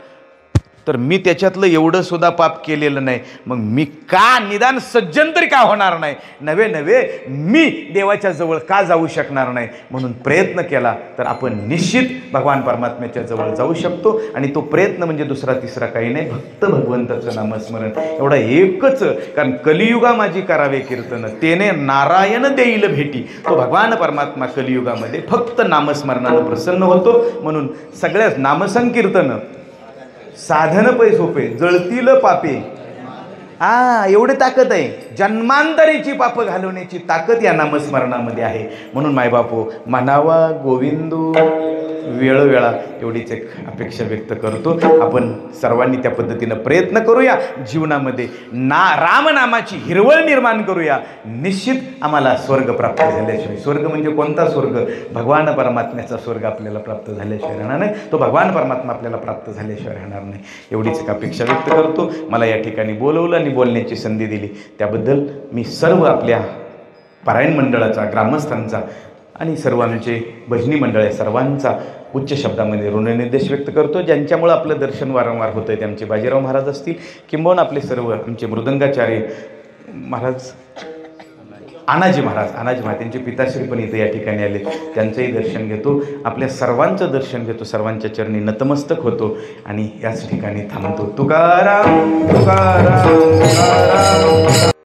तर मी त्याच्यातलं एवढं सुद्धा पाप केलेलं नाही, मग मी का निदान सज्जन तरी का होणार नाही? नव्हे मी देवाच्या जवळ का जाऊ शकणार नाही? म्हणून प्रयत्न केला तर आपण निश्चित भगवान परमात्म्याच्या जवळ जाऊ शकतो. आणि तो प्रयत्न म्हणजे दुसरा तिसरा काही नाही, फक्त भगवंताचं नामस्मरण एवढा एकच. कारण कलियुगा माझी करावे कीर्तन, तेने नारायण देईल भेटी. तो भगवान परमात्मा कलियुगामध्ये फक्त नामस्मरणानं प्रसन्न होतो. म्हणून सगळ्याच नामसंकीर्तन साधन पै सोपे, जळतील पापे एवढी ताकद आहे. जन्मांतरीची पापं घालवण्याची ताकद या नामस्मरणामध्ये आहे. म्हणून मायबापू, म्हणावा गोविंदू वेळोवेळा एवढीच एक अपेक्षा व्यक्त करतो. आपण सर्वांनी त्या पद्धतीनं प्रयत्न करूया. जीवनामध्ये रामनामाची हिरवळ निर्माण करूया. निश्चित आम्हाला स्वर्ग प्राप्त झाल्याशिवाय, स्वर्ग म्हणजे कोणता स्वर्ग? भगवान परमात्म्याचा स्वर्ग आपल्याला प्राप्त झाल्याशिवाय राहणार नाही. तो भगवान परमात्मा आपल्याला प्राप्त झाल्याशिवाय राहणार नाही. एवढीच एक अपेक्षा व्यक्त करतो. मला या ठिकाणी बोलवलं आणि बोलण्याची संधी दिली त्याबद्दल मी सर्व आपल्या पारायण मंडळाचा, ग्रामस्थांचा आणि सर्व आमचे भजनी मंडळ आहे सर्वांचा उच्च शब्दामध्ये ऋणनिर्देश व्यक्त करतो. ज्यांच्यामुळं आपलं दर्शन वारंवार होतं आहे ते आमचे बाजीराव महाराज असतील, किंबहुना आपले सर्व आमचे मृदंगाचार्य महाराज, आनाजी महाराज त्यांचे पिताश्री पण इथे या ठिकाणी आले, त्यांचंही दर्शन घेतो. आपल्या सर्वांचं दर्शन घेतो, सर्वांच्या चरणी नतमस्तक होतो आणि याच ठिकाणी थांबतो. तुकाराम तुकाराम तुकाराम.